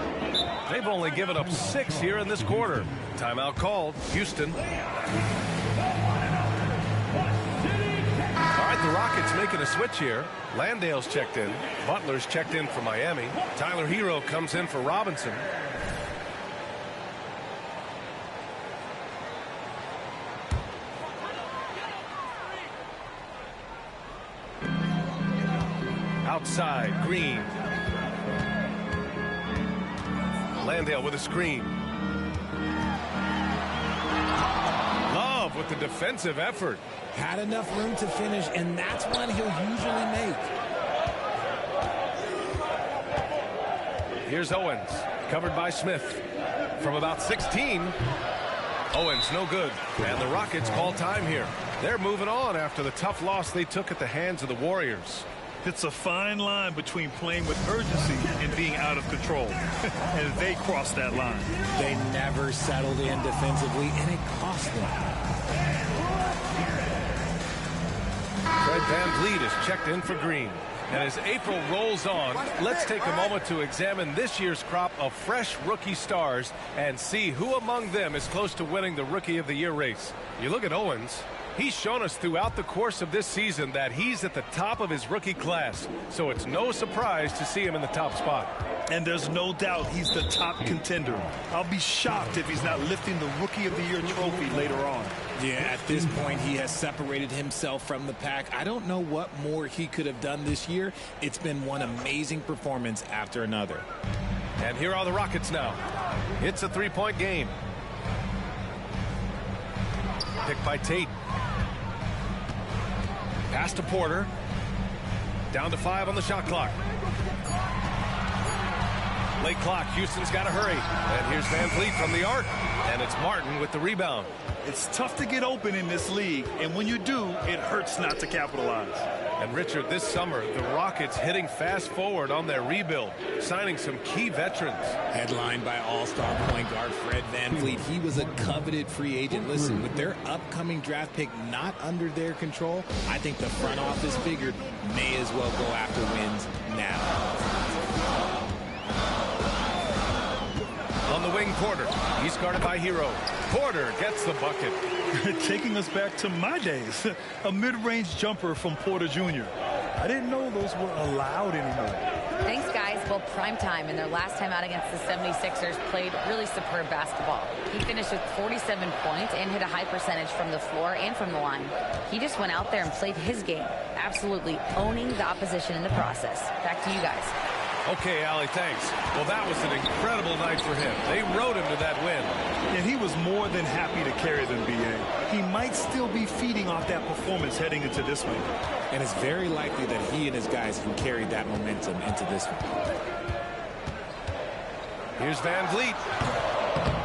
They've only given up 6 here in this quarter. Timeout called. Houston. All right, the Rockets making a switch here. Landale's checked in. Butler's checked in for Miami. Tyler Hero comes in for Robinson. Outside, Green. Landale with a screen. Love with the defensive effort. Had enough room to finish, and that's one he'll usually make. Here's Owens, covered by Smith. From about 16. Owens no good. And the Rockets call time here. They're moving on after the tough loss they took at the hands of the Warriors. It's a fine line between playing with urgency and being out of control. And they crossed that line. They never settled in defensively, and it cost them. Fred VanVleet is checked in for Green. And as April rolls on, let's take a moment to examine this year's crop of fresh rookie stars and see who among them is close to winning the Rookie of the Year race. You look at Owens. He's shown us throughout the course of this season that he's at the top of his rookie class. So it's no surprise to see him in the top spot. And there's no doubt he's the top contender. I'll be shocked if he's not lifting the Rookie of the Year trophy later on. Yeah, at this point, he has separated himself from the pack. I don't know what more he could have done this year. It's been one amazing performance after another. And here are the Rockets now. It's a 3-point game. Picked by Tate. Pass to Porter. Down to 5 on the shot clock. Late clock. Houston's got to hurry. And here's VanVleet from the arc. And it's Martin with the rebound. It's tough to get open in this league, and when you do, it hurts not to capitalize. And Richard, this summer, the Rockets hitting fast forward on their rebuild, signing some key veterans. Headlined by all-star point guard Fred VanVleet. He was a coveted free agent. Listen, with their upcoming draft pick not under their control, I think the front office figured may as well go after wins now. On the wing, Porter. He's guarded by Hero. Porter gets the bucket. Taking us back to my days. A mid-range jumper from Porter Jr. I didn't know those were allowed anymore. Thanks, guys. Well, prime time in their last time out against the 76ers played really superb basketball. He finished with 47 points and hit a high percentage from the floor and from the line. He just went out there and played his game, absolutely owning the opposition in the process. Back to you guys. Okay, Allie, thanks. Well, that was an incredible night for him. They rode him to that win. And he was more than happy to carry them, B.A. He might still be feeding off that performance heading into this one. And it's very likely that he and his guys can carry that momentum into this one. Here's Van Vliet.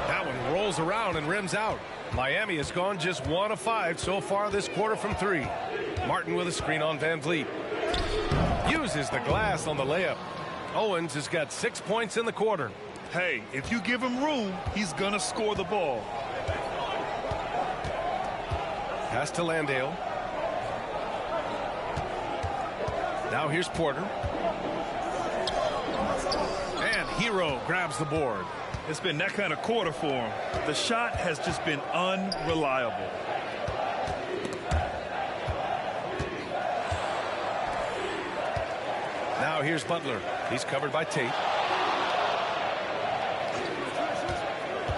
That one rolls around and rims out. Miami has gone just 1 of 5 so far this quarter from 3. Martin with a screen on Van Vliet. Uses the glass on the layup. Owens has got 6 points in the quarter. Hey, if you give him room, he's going to score the ball. Pass to Landale. Now here's Porter. And Hero grabs the board. It's been that kind of quarter for him. The shot has just been unreliable. Now here's Butler. He's covered by Tate.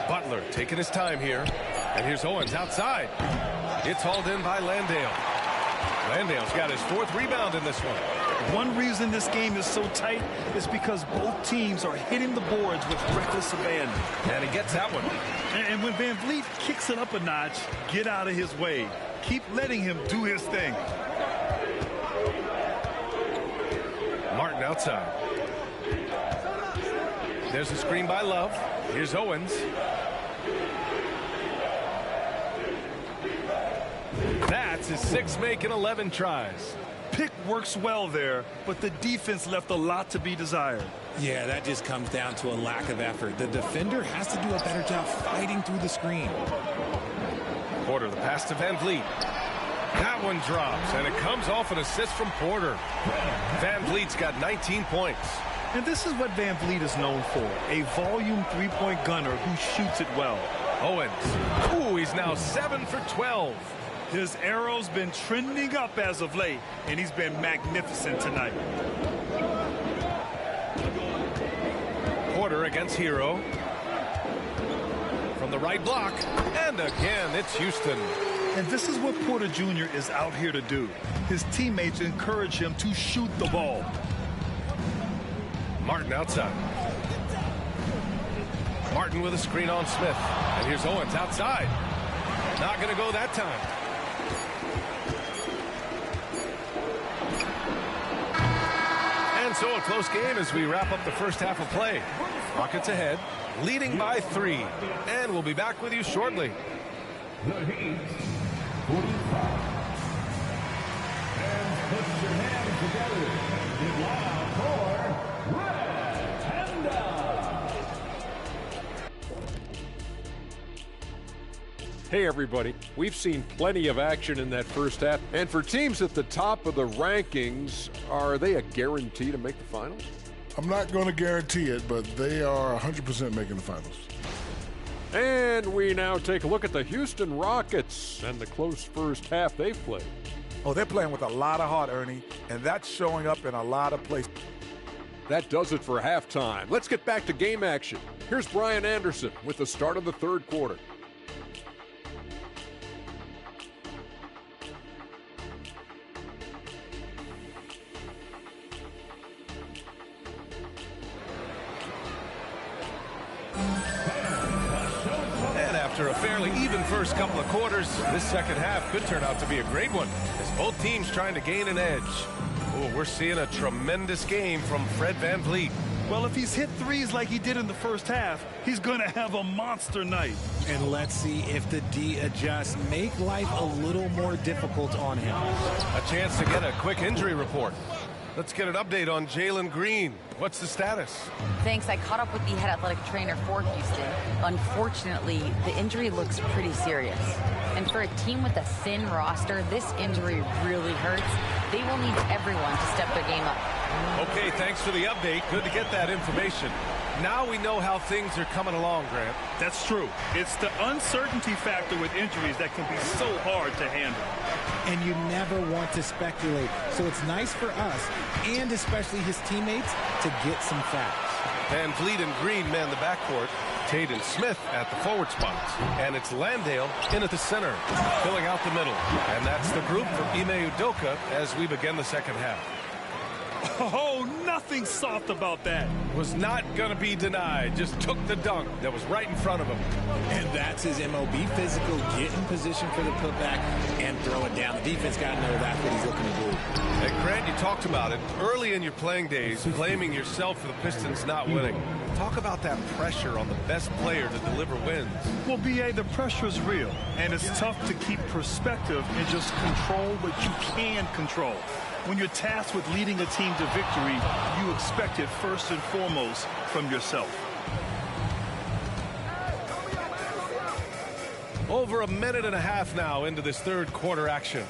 Butler taking his time here. And here's Owens outside. It's hauled in by Landale. Landale's got his 4th rebound in this one. One reason this game is so tight is because both teams are hitting the boards with reckless abandon. And he gets that one. And when Van Vliet kicks it up a notch, get out of his way. Keep letting him do his thing. Martin outside. There's a screen by Love. Here's Owens. That's his 6th make in 11 tries. Pick works well there, but the defense left a lot to be desired. Yeah, that just comes down to a lack of effort. The defender has to do a better job fighting through the screen. Porter, the pass to Van Vliet. That one drops, and it comes off an assist from Porter. Van Vliet's got 19 points. And this is what Van Vliet is known for, a volume three-point gunner who shoots it well. Owens. Ooh, he's now 7 for 12. His arrow's been trending up as of late, and he's been magnificent tonight. Porter against Hero. From the right block, and again, it's Houston. And this is what Porter Jr. is out here to do. His teammates encourage him to shoot the ball. Martin outside. Martin with a screen on Smith. And here's Owens outside. Not going to go that time. And so a close game as we wrap up the first half of play. Rockets ahead, leading by 3. And we'll be back with you shortly. The Heat, 45. And put your hands together and get loud for Red Panda. Hey everybody, we've seen plenty of action in that first half, and for teams at the top of the rankings, are they a guarantee to make the finals? I'm not going to guarantee it, but they are 100% making the finals. And we now take a look at the Houston Rockets and the close first half they've played. Oh, they're playing with a lot of heart, Ernie, and that's showing up in a lot of places. That does it for halftime. Let's get back to game action. Here's Brian Anderson with the start of the third quarter. After a fairly even first couple of quarters, this second half could turn out to be a great one as both teams trying to gain an edge. Oh, we're seeing a tremendous game from Fred Van Vliet. Well, if he's hit threes like he did in the first half, he's going to have a monster night. And let's see if the D adjusts, make life a little more difficult on him. A chance to get a quick injury report. Let's get an update on Jalen Green. What's the status? Thanks. I caught up with the head athletic trainer for Houston. Unfortunately, the injury looks pretty serious. And for a team with a thin roster, this injury really hurts. They will need everyone to step their game up. Okay, thanks for the update. Good to get that information. Now we know how things are coming along, Grant. That's true. It's the uncertainty factor with injuries that can be so hard to handle. And you never want to speculate. So it's nice for us, and especially his teammates, to get some facts. Van Vliet and Green man the backcourt. Tate and Smith at the forward spots. And it's Landale in at the center, filling out the middle. And that's the group for Ime Udoka as we begin the second half. Oh, nothing soft about that. Was not going to be denied. Just took the dunk that was right in front of him. And that's his MO. Be physical, get in position for the putback, and throw it down. The defense got to know that's what he's looking to do. Hey, Grant, you talked about it early in your playing days, blaming yourself for the Pistons not winning. Talk about that pressure on the best player to deliver wins. Well, B.A., the pressure is real, and it's tough to keep perspective and just control what you can control. When you're tasked with leading a team to victory, you expect it first and foremost from yourself. Over a minute and a half now into this third quarter action.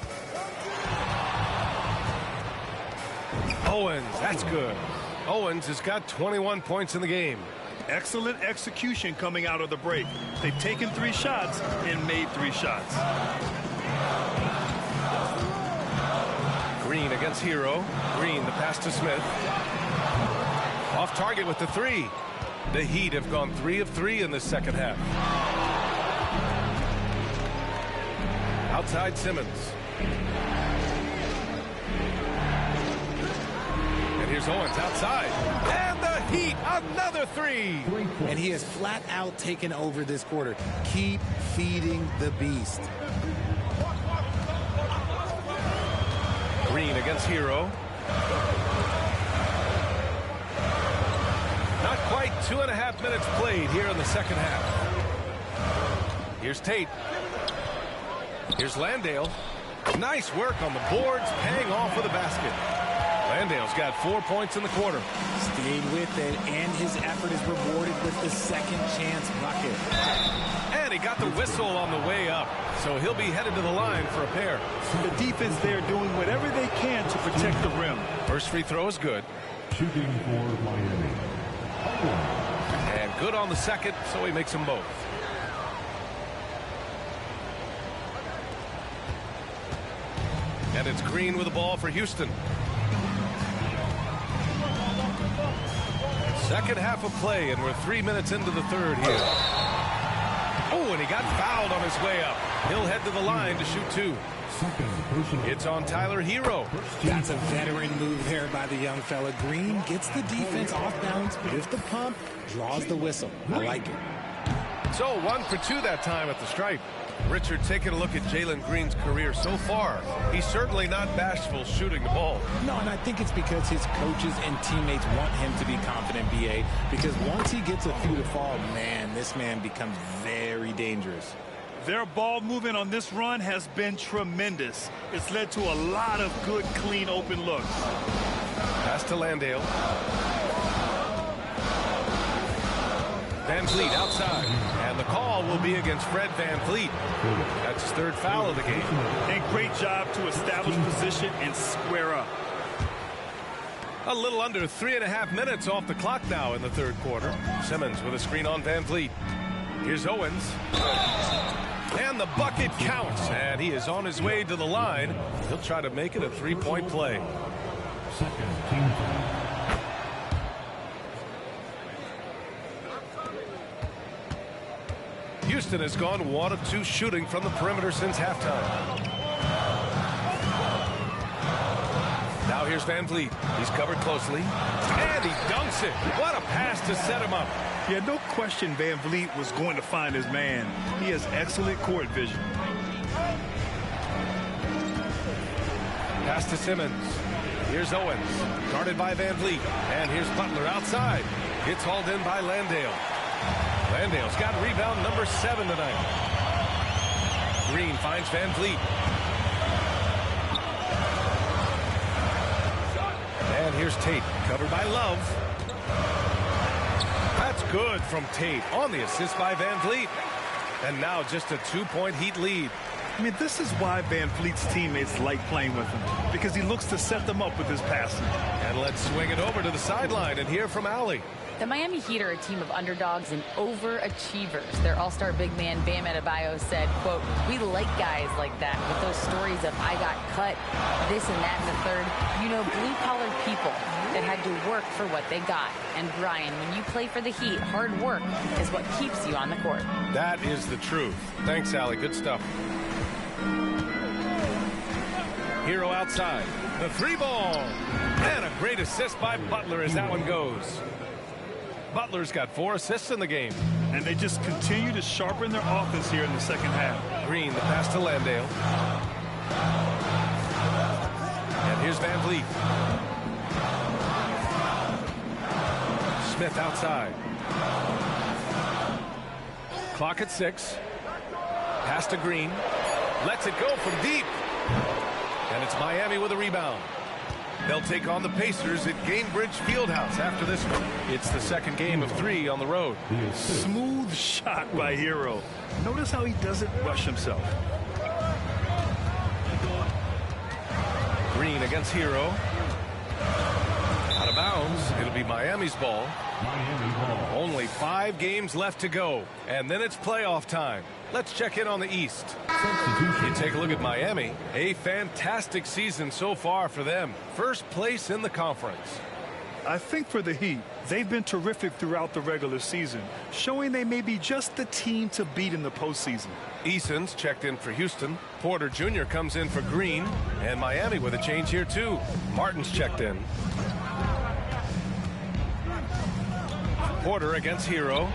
Owens, that's good. Owens has got 21 points in the game. Excellent execution coming out of the break. They've taken 3 shots and made 3 shots. Green against Hero. Green, the pass to Smith. Off target with the 3. The Heat have gone 3 of 3 in this second half. Outside Simmons. And here's Owens outside. And the Heat, another 3. And he has flat out taken over this quarter. Keep feeding the beast. Green against Hero. Not quite 2.5 minutes played here in the second half. Here's Tate. Here's Landale. Nice work on the boards, paying off with a basket. Landale's got 4 points in the quarter. Stayed with it, and his effort is rewarded with the second chance bucket. And he got the whistle on the way up, so he'll be headed to the line for a pair. The defense there doing whatever they can to protect the rim. First free throw is good. Shooting for Miami. And good on the second, so he makes them both. And it's Green with the ball for Houston. Second half of play, and we're 3 minutes into the third here. Oh, and he got fouled on his way up. He'll head to the line to shoot 2. It's on Tyler Hero. That's a veteran move there by the young fella. Green gets the defense off balance with the pump, draws the whistle. I like it. So 1 for 2 that time at the stripe. Richard, taking a look at Jalen Green's career so far, he's certainly not bashful shooting the ball. No, and I think it's because his coaches and teammates want him to be confident, B.A., because once he gets a few to fall, man, this man becomes very dangerous. Their ball movement on this run has been tremendous. It's led to a lot of good, clean, open looks. Pass to Landale. Van Vliet outside. And the call will be against Fred Van Vliet. That's his 3rd foul of the game. And great job to establish position and square up. A little under 3.5 minutes off the clock now in the third quarter. Simmons with a screen on Van Vliet. Here's Owens. And the bucket counts. And he is on his way to the line. He'll try to make it a 3-point play. Second team foul. Houston has gone 1 of 2 shooting from the perimeter since halftime. Now here's Van Vliet. He's covered closely. And he dunks it. What a pass to set him up. Yeah, no question Van Vliet was going to find his man. He has excellent court vision. Pass to Simmons. Here's Owens. Guarded by Van Vliet. And here's Butler outside. Gets hauled in by Landale. Landale's got rebound number 7 tonight. Green finds Van Vliet. And here's Tate, covered by Love. That's good from Tate on the assist by Van Vliet. And now just a 2-point Heat lead. I mean, this is why Van Vliet's teammates like playing with him, because he looks to set them up with his passing. And let's swing it over to the sideline and hear from Allie. The Miami Heat are a team of underdogs and overachievers. Their all-star big man, Bam Adebayo, said, quote, "We like guys like that with those stories of I got cut, this and that and the third. You know, blue-collar people that had to work for what they got. And Brian, when you play for the Heat, hard work is what keeps you on the court." That is the truth. Thanks, Allie. Good stuff. Hero outside. The three ball. And a great assist by Butler as that one goes. Butler's got 4 assists in the game. And they just continue to sharpen their offense here in the second half. Green, the pass to Landale. And here's Van Vliet. Smith outside. Clock at 6. Pass to Green. Lets it go from deep. And it's Miami with a rebound. They'll take on the Pacers at Gainbridge Fieldhouse after this one. It's the second game of 3 on the road. Smooth shot by Hero. Notice how he doesn't rush himself. Green against Hero. Out of bounds. It'll be Miami's ball. Only 5 games left to go. And then it's playoff time. Let's check in on the East. You take a look at Miami. A fantastic season so far for them. First place in the conference. I think for the Heat, they've been terrific throughout the regular season, showing they may be just the team to beat in the postseason. Eason's checked in for Houston. Porter Jr. comes in for Green. And Miami with a change here too. Martin's checked in. Porter against Hero.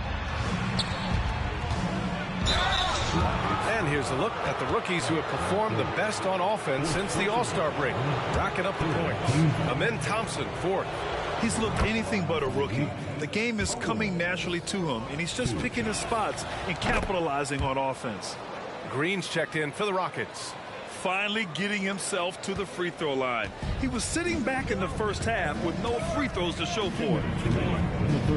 And here's a look at the rookies who have performed the best on offense since the All-Star break. Racking up the points. Amin Thompson, 4th. He's looked anything but a rookie. The game is coming naturally to him, and he's just picking his spots and capitalizing on offense. Green's checked in for the Rockets. Finally getting himself to the free throw line. He was sitting back in the first half with no free throws to show for it.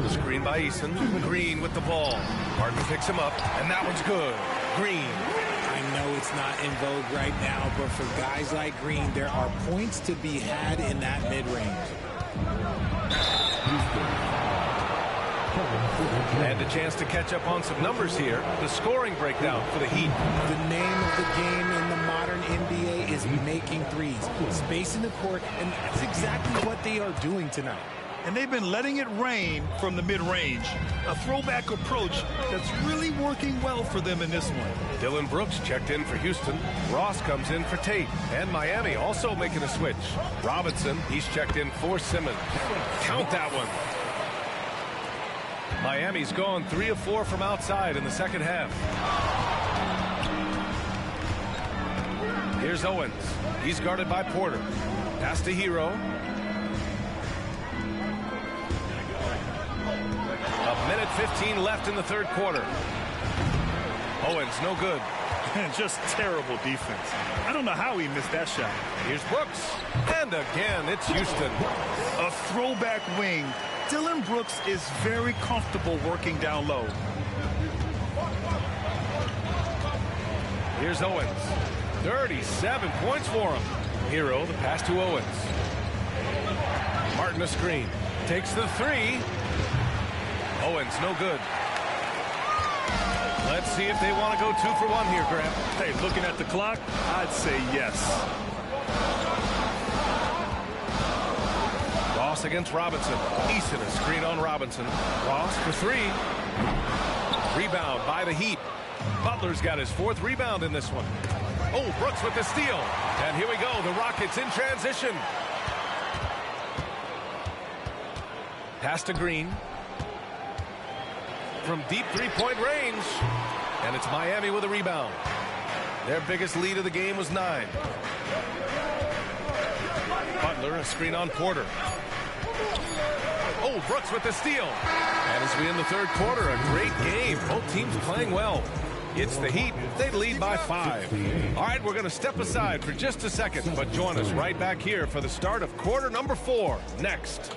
Screen by Eason. Green with the ball. Martin picks him up, and that one's good. Green. I know it's not in vogue right now, but for guys like Green, there are points to be had in that mid-range. And a chance to catch up on some numbers here. The scoring breakdown for the Heat. The name of the game in the modern NBA is making threes, spacing the court, and that's exactly what they are doing tonight. And they've been letting it rain from the mid-range. A throwback approach that's really working well for them in this one. Dillon Brooks checked in for Houston. Ross comes in for Tate. And Miami also making a switch. Robinson, he's checked in for Simmons. Count that one. Miami's gone 3 of 4 from outside in the second half. Here's Owens. He's guarded by Porter. Pass to Hero. A minute 15 left in the third quarter. Owens, no good. Just terrible defense. I don't know how he missed that shot. Here's Brooks. And again, it's Houston. A throwback wing. Dillon Brooks is very comfortable working down low. Here's Owens. 37 points for him. Hero, the pass to Owens. Martin a screen. Takes the 3. Owens, no good. Let's see if they want to go 2 for 1 here, Grant. Hey, looking at the clock, I'd say yes. Ross against Robinson. Eason a screen on Robinson. Ross for 3. Rebound by the Heat. Butler's got his 4th rebound in this one. Oh, Brooks with the steal. And here we go. The Rockets in transition. Pass to Green. From deep 3-point range. And it's Miami with a rebound. Their biggest lead of the game was 9. Butler a screen on Porter. Oh, Brooks with the steal. And as we end the third quarter, a great game. Both teams playing well. It's the Heat. They lead by 5. All right, we're going to step aside for just a second, but join us right back here for the start of quarter number 4 next.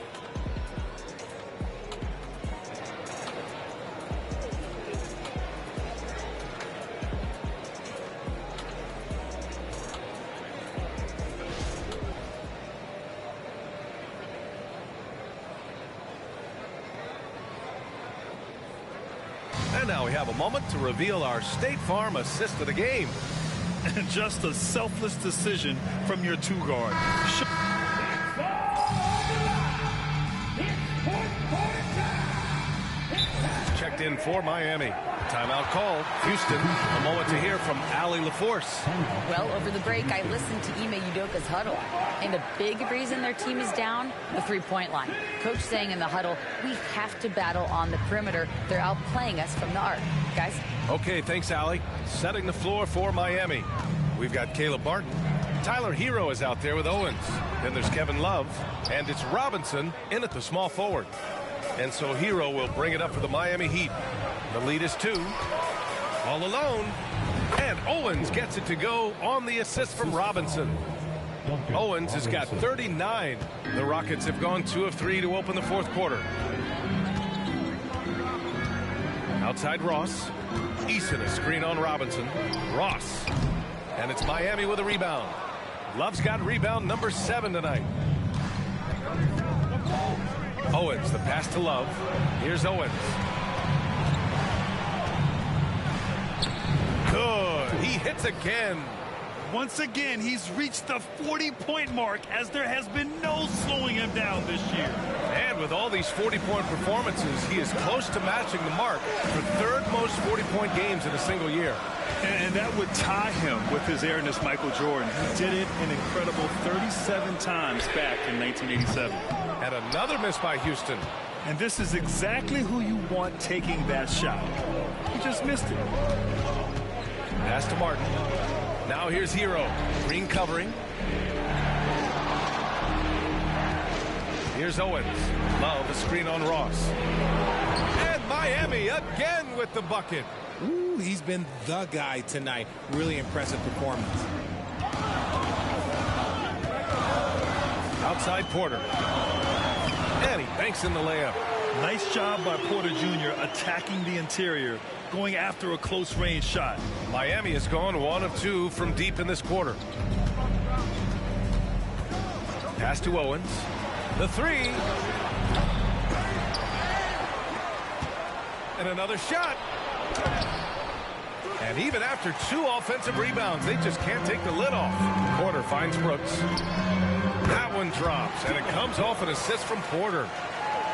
And now we have a moment to reveal our State Farm assist of the game. And just a selfless decision from your two guard. Checked in for Miami. Timeout call. Houston, a moment to hear from Allie LaForce. Well, over the break, I listened to Ime Udoka's huddle. And a big reason their team is down, the three-point line. Coach saying in the huddle, we have to battle on the perimeter. They're outplaying us from the arc. Guys? Okay, thanks, Allie. Setting the floor for Miami. We've got Caleb Martin. Tyler Hero is out there with Owens. Then there's Kevin Love. And it's Robinson in at the small forward. And so Hero will bring it up for the Miami Heat. The lead is 2. All alone. And Owens gets it to go on the assist from Robinson. Owens has got 39. The Rockets have gone 2 of 3 to open the fourth quarter. Outside Ross. Eason, a screen on Robinson. Ross. And it's Miami with a rebound. Love's got rebound number 7 tonight. Owens, the pass to Love. Here's Owens. Good. He hits again. Once again, he's reached the 40-point mark as there has been no slowing him down this year. And with all these 40-point performances, he is close to matching the mark for third most 40-point games in a single year. And that would tie him with his airness, Michael Jordan. He did it an incredible 37 times back in 1987. And another miss by Houston. And this is exactly who you want taking that shot. He just missed it. Pass to Martin. Now here's Hero. Green covering. Here's Owens. Love, a screen on Ross. And Miami again with the bucket. Ooh, he's been the guy tonight. Really impressive performance. Outside Porter. And he banks in the layup. Nice job by Porter Jr. attacking the interior, going after a close-range shot. Miami has gone 1 of 2 from deep in this quarter. Pass to Owens. The 3. And another shot. And even after 2 offensive rebounds, they just can't take the lid off. Porter finds Brooks. That one drops, and it comes off an assist from Porter.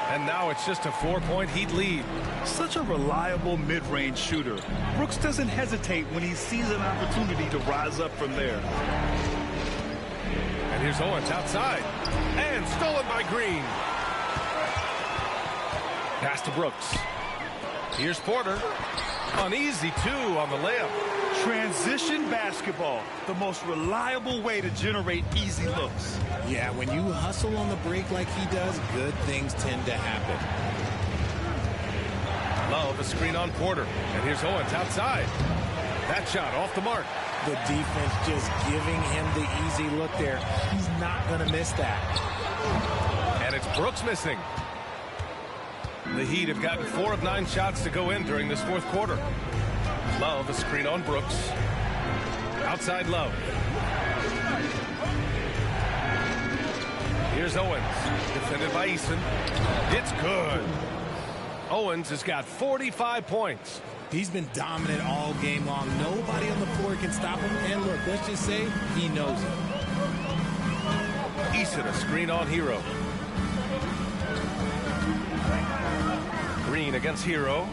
And now it's just a 4-point Heat lead. Such a reliable mid-range shooter. Brooks doesn't hesitate when he sees an opportunity to rise up from there. And here's Owens outside. And stolen by Green. Pass to Brooks. Here's Porter. An easy 2 on the layup. Transition basketball, the most reliable way to generate easy looks. Yeah, when you hustle on the break like he does, good things tend to happen. Love, a screen on Porter. And here's Owens outside. That shot off the mark. The defense just giving him the easy look there. He's not going to miss that. And it's Brooks missing. The Heat have gotten 4 of 9 shots to go in during this fourth quarter. Love, a screen on Brooks. Outside Love. Here's Owens. Defended by Eason. It's good. Owens has got 45 points. He's been dominant all game long. Nobody on the floor can stop him. And look, let's just say he knows it. Eason, a screen on Hero. Green against Hero.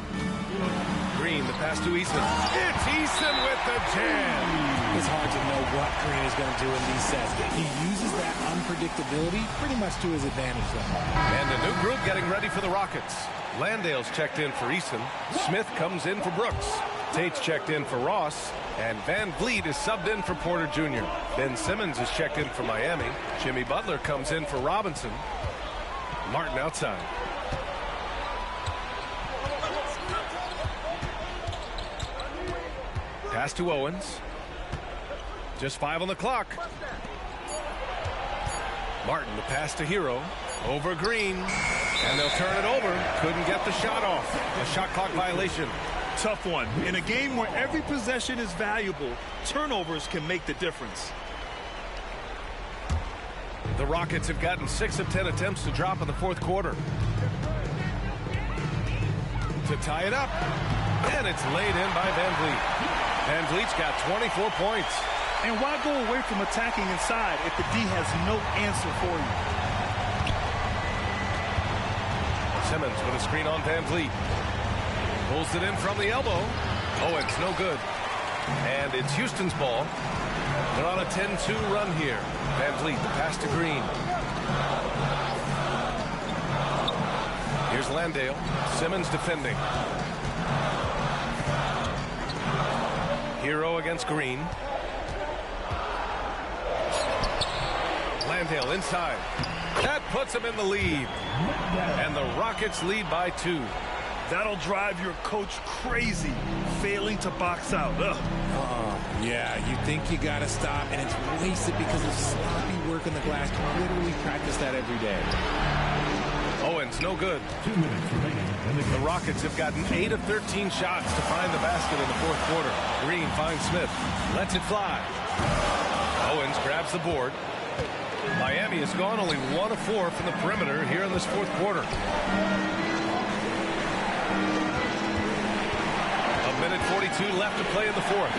Green, the pass to Eason. It's Eason with the jam. It's hard to know what Green is going to do in these sets. He uses that unpredictability pretty much to his advantage, though. And a new group getting ready for the Rockets. Landale's checked in for Eason. Smith comes in for Brooks. Tate's checked in for Ross. And Van Vliet is subbed in for Porter Jr. Ben Simmons is checked in for Miami. Jimmy Butler comes in for Robinson. Martin outside. Pass to Owens. Just 5 on the clock. Martin, the pass to Hero. Over Green. And they'll turn it over. Couldn't get the shot off. A shot clock violation. Tough one. In a game where every possession is valuable, turnovers can make the difference. The Rockets have gotten 6 of 10 attempts to drop in the fourth quarter. To tie it up. And it's laid in by Van Vliet. Van Vliet's got 24 points. And why go away from attacking inside if the D has no answer for you? Simmons with a screen on Van Vliet. Pulls it in from the elbow. Owens, no good. And it's Houston's ball. They're on a 10-2 run here. Van Vliet, the pass to Green. Here's Landale. Simmons defending. Hero against Green. Landale inside. That puts him in the lead. And the Rockets lead by 2. That'll drive your coach crazy, failing to box out. Yeah, you think you got to stop, and it's wasted because of sloppy work on the glass. You literally practice that every day. Owens, no good. 2 minutes remaining. The Rockets have gotten 8 of 13 shots to find the basket in the fourth quarter. Green finds Smith, lets it fly. Owens grabs the board. Miami has gone only 1 of 4 from the perimeter here in this fourth quarter. A minute 42 left to play in the fourth.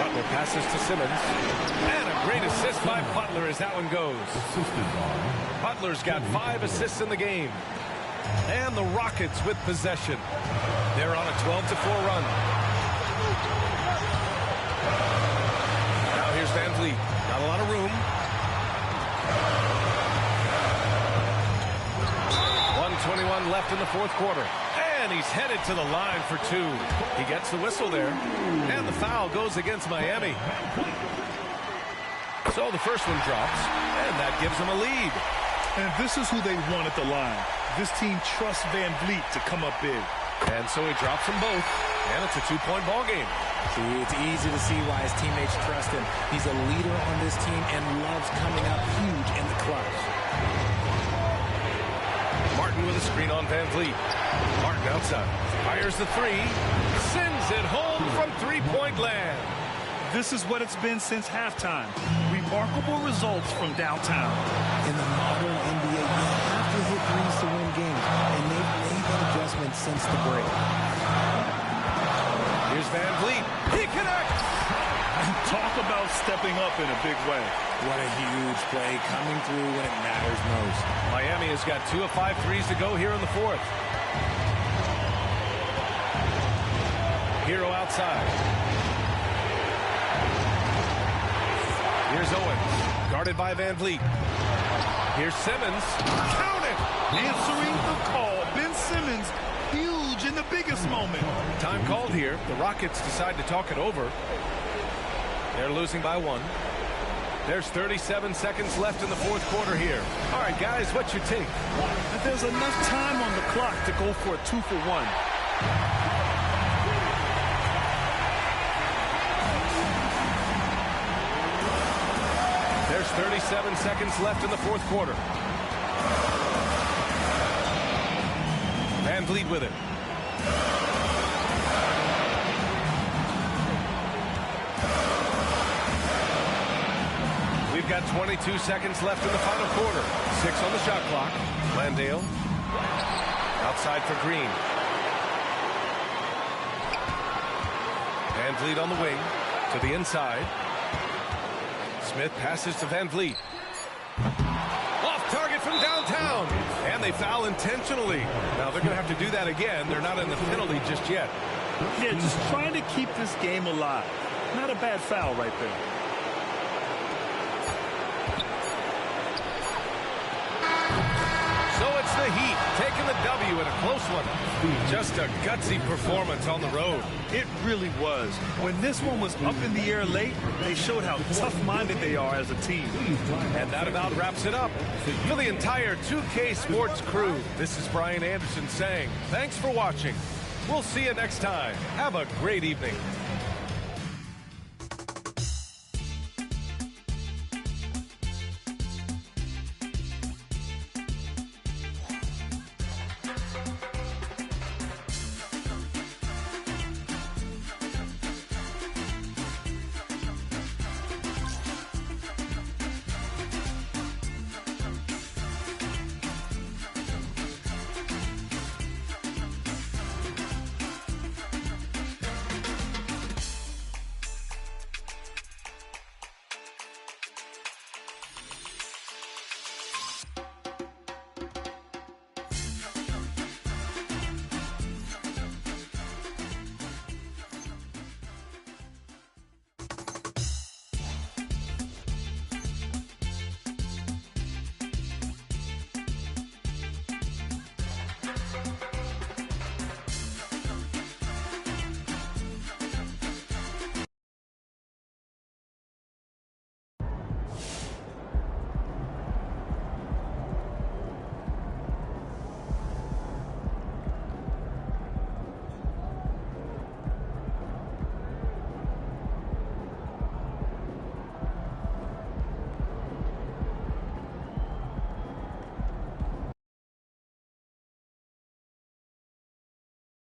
Butler passes to Simmons. And a great assist by Butler as that one goes. Butler's got 5 assists in the game. And the Rockets with possession. They're on a 12-4 run. Now here's Van Vliet. Not a lot of room. 1:21 left in the fourth quarter. And he's headed to the line for 2. He gets the whistle there. And the foul goes against Miami. So the first one drops. And that gives them a lead. And this is who they want at the line. This team trusts Van Vliet to come up big. And so he drops them both. And it's a 2-point ball game. See, it's easy to see why his teammates trust him. He's a leader on this team and loves coming up huge in the clutch. Martin with a screen on Van Vliet. Martin outside. Fires the 3. Sends it home from 3-point land. This is what it's been since halftime. Remarkable results from downtown. In the modern NBA, you have to hit threes to win games, and they've made that adjustment since the break. Here's Van Vliet. He connects! Talk about stepping up in a big way. What a huge play coming through when it matters most. Miami has got 2 of 5 threes to go here in the fourth. Hero outside. Here's Owens, guarded by Van Vliet. Here's Simmons. Count it! Answering the call. Ben Simmons, huge in the biggest moment. Time called here. The Rockets decide to talk it over. They're losing by 1. There's 37 seconds left in the fourth quarter here. All right, guys, what's your take? There's enough time on the clock to go for a 2-for-1. There's 37 seconds left in the fourth quarter. Van Vliet with it. We've got 22 seconds left in the final quarter. 6 on the shot clock. Landale outside for Green. Van Vliet on the wing to the inside. Smith passes to Van Vliet. Off target from downtown. And they foul intentionally. Now they're going to have to do that again. They're not in the penalty just yet. Yeah, just trying to keep this game alive. Not a bad foul right there. So it's the Heat taking the W in a close one. Just a gutsy performance on the road. It really was. When this one was up in the air late, they showed how tough-minded they are as a team. And that about wraps it up. For the entire 2K Sports crew, this is Brian Anderson saying thanks for watching. We'll see you next time. Have a great evening.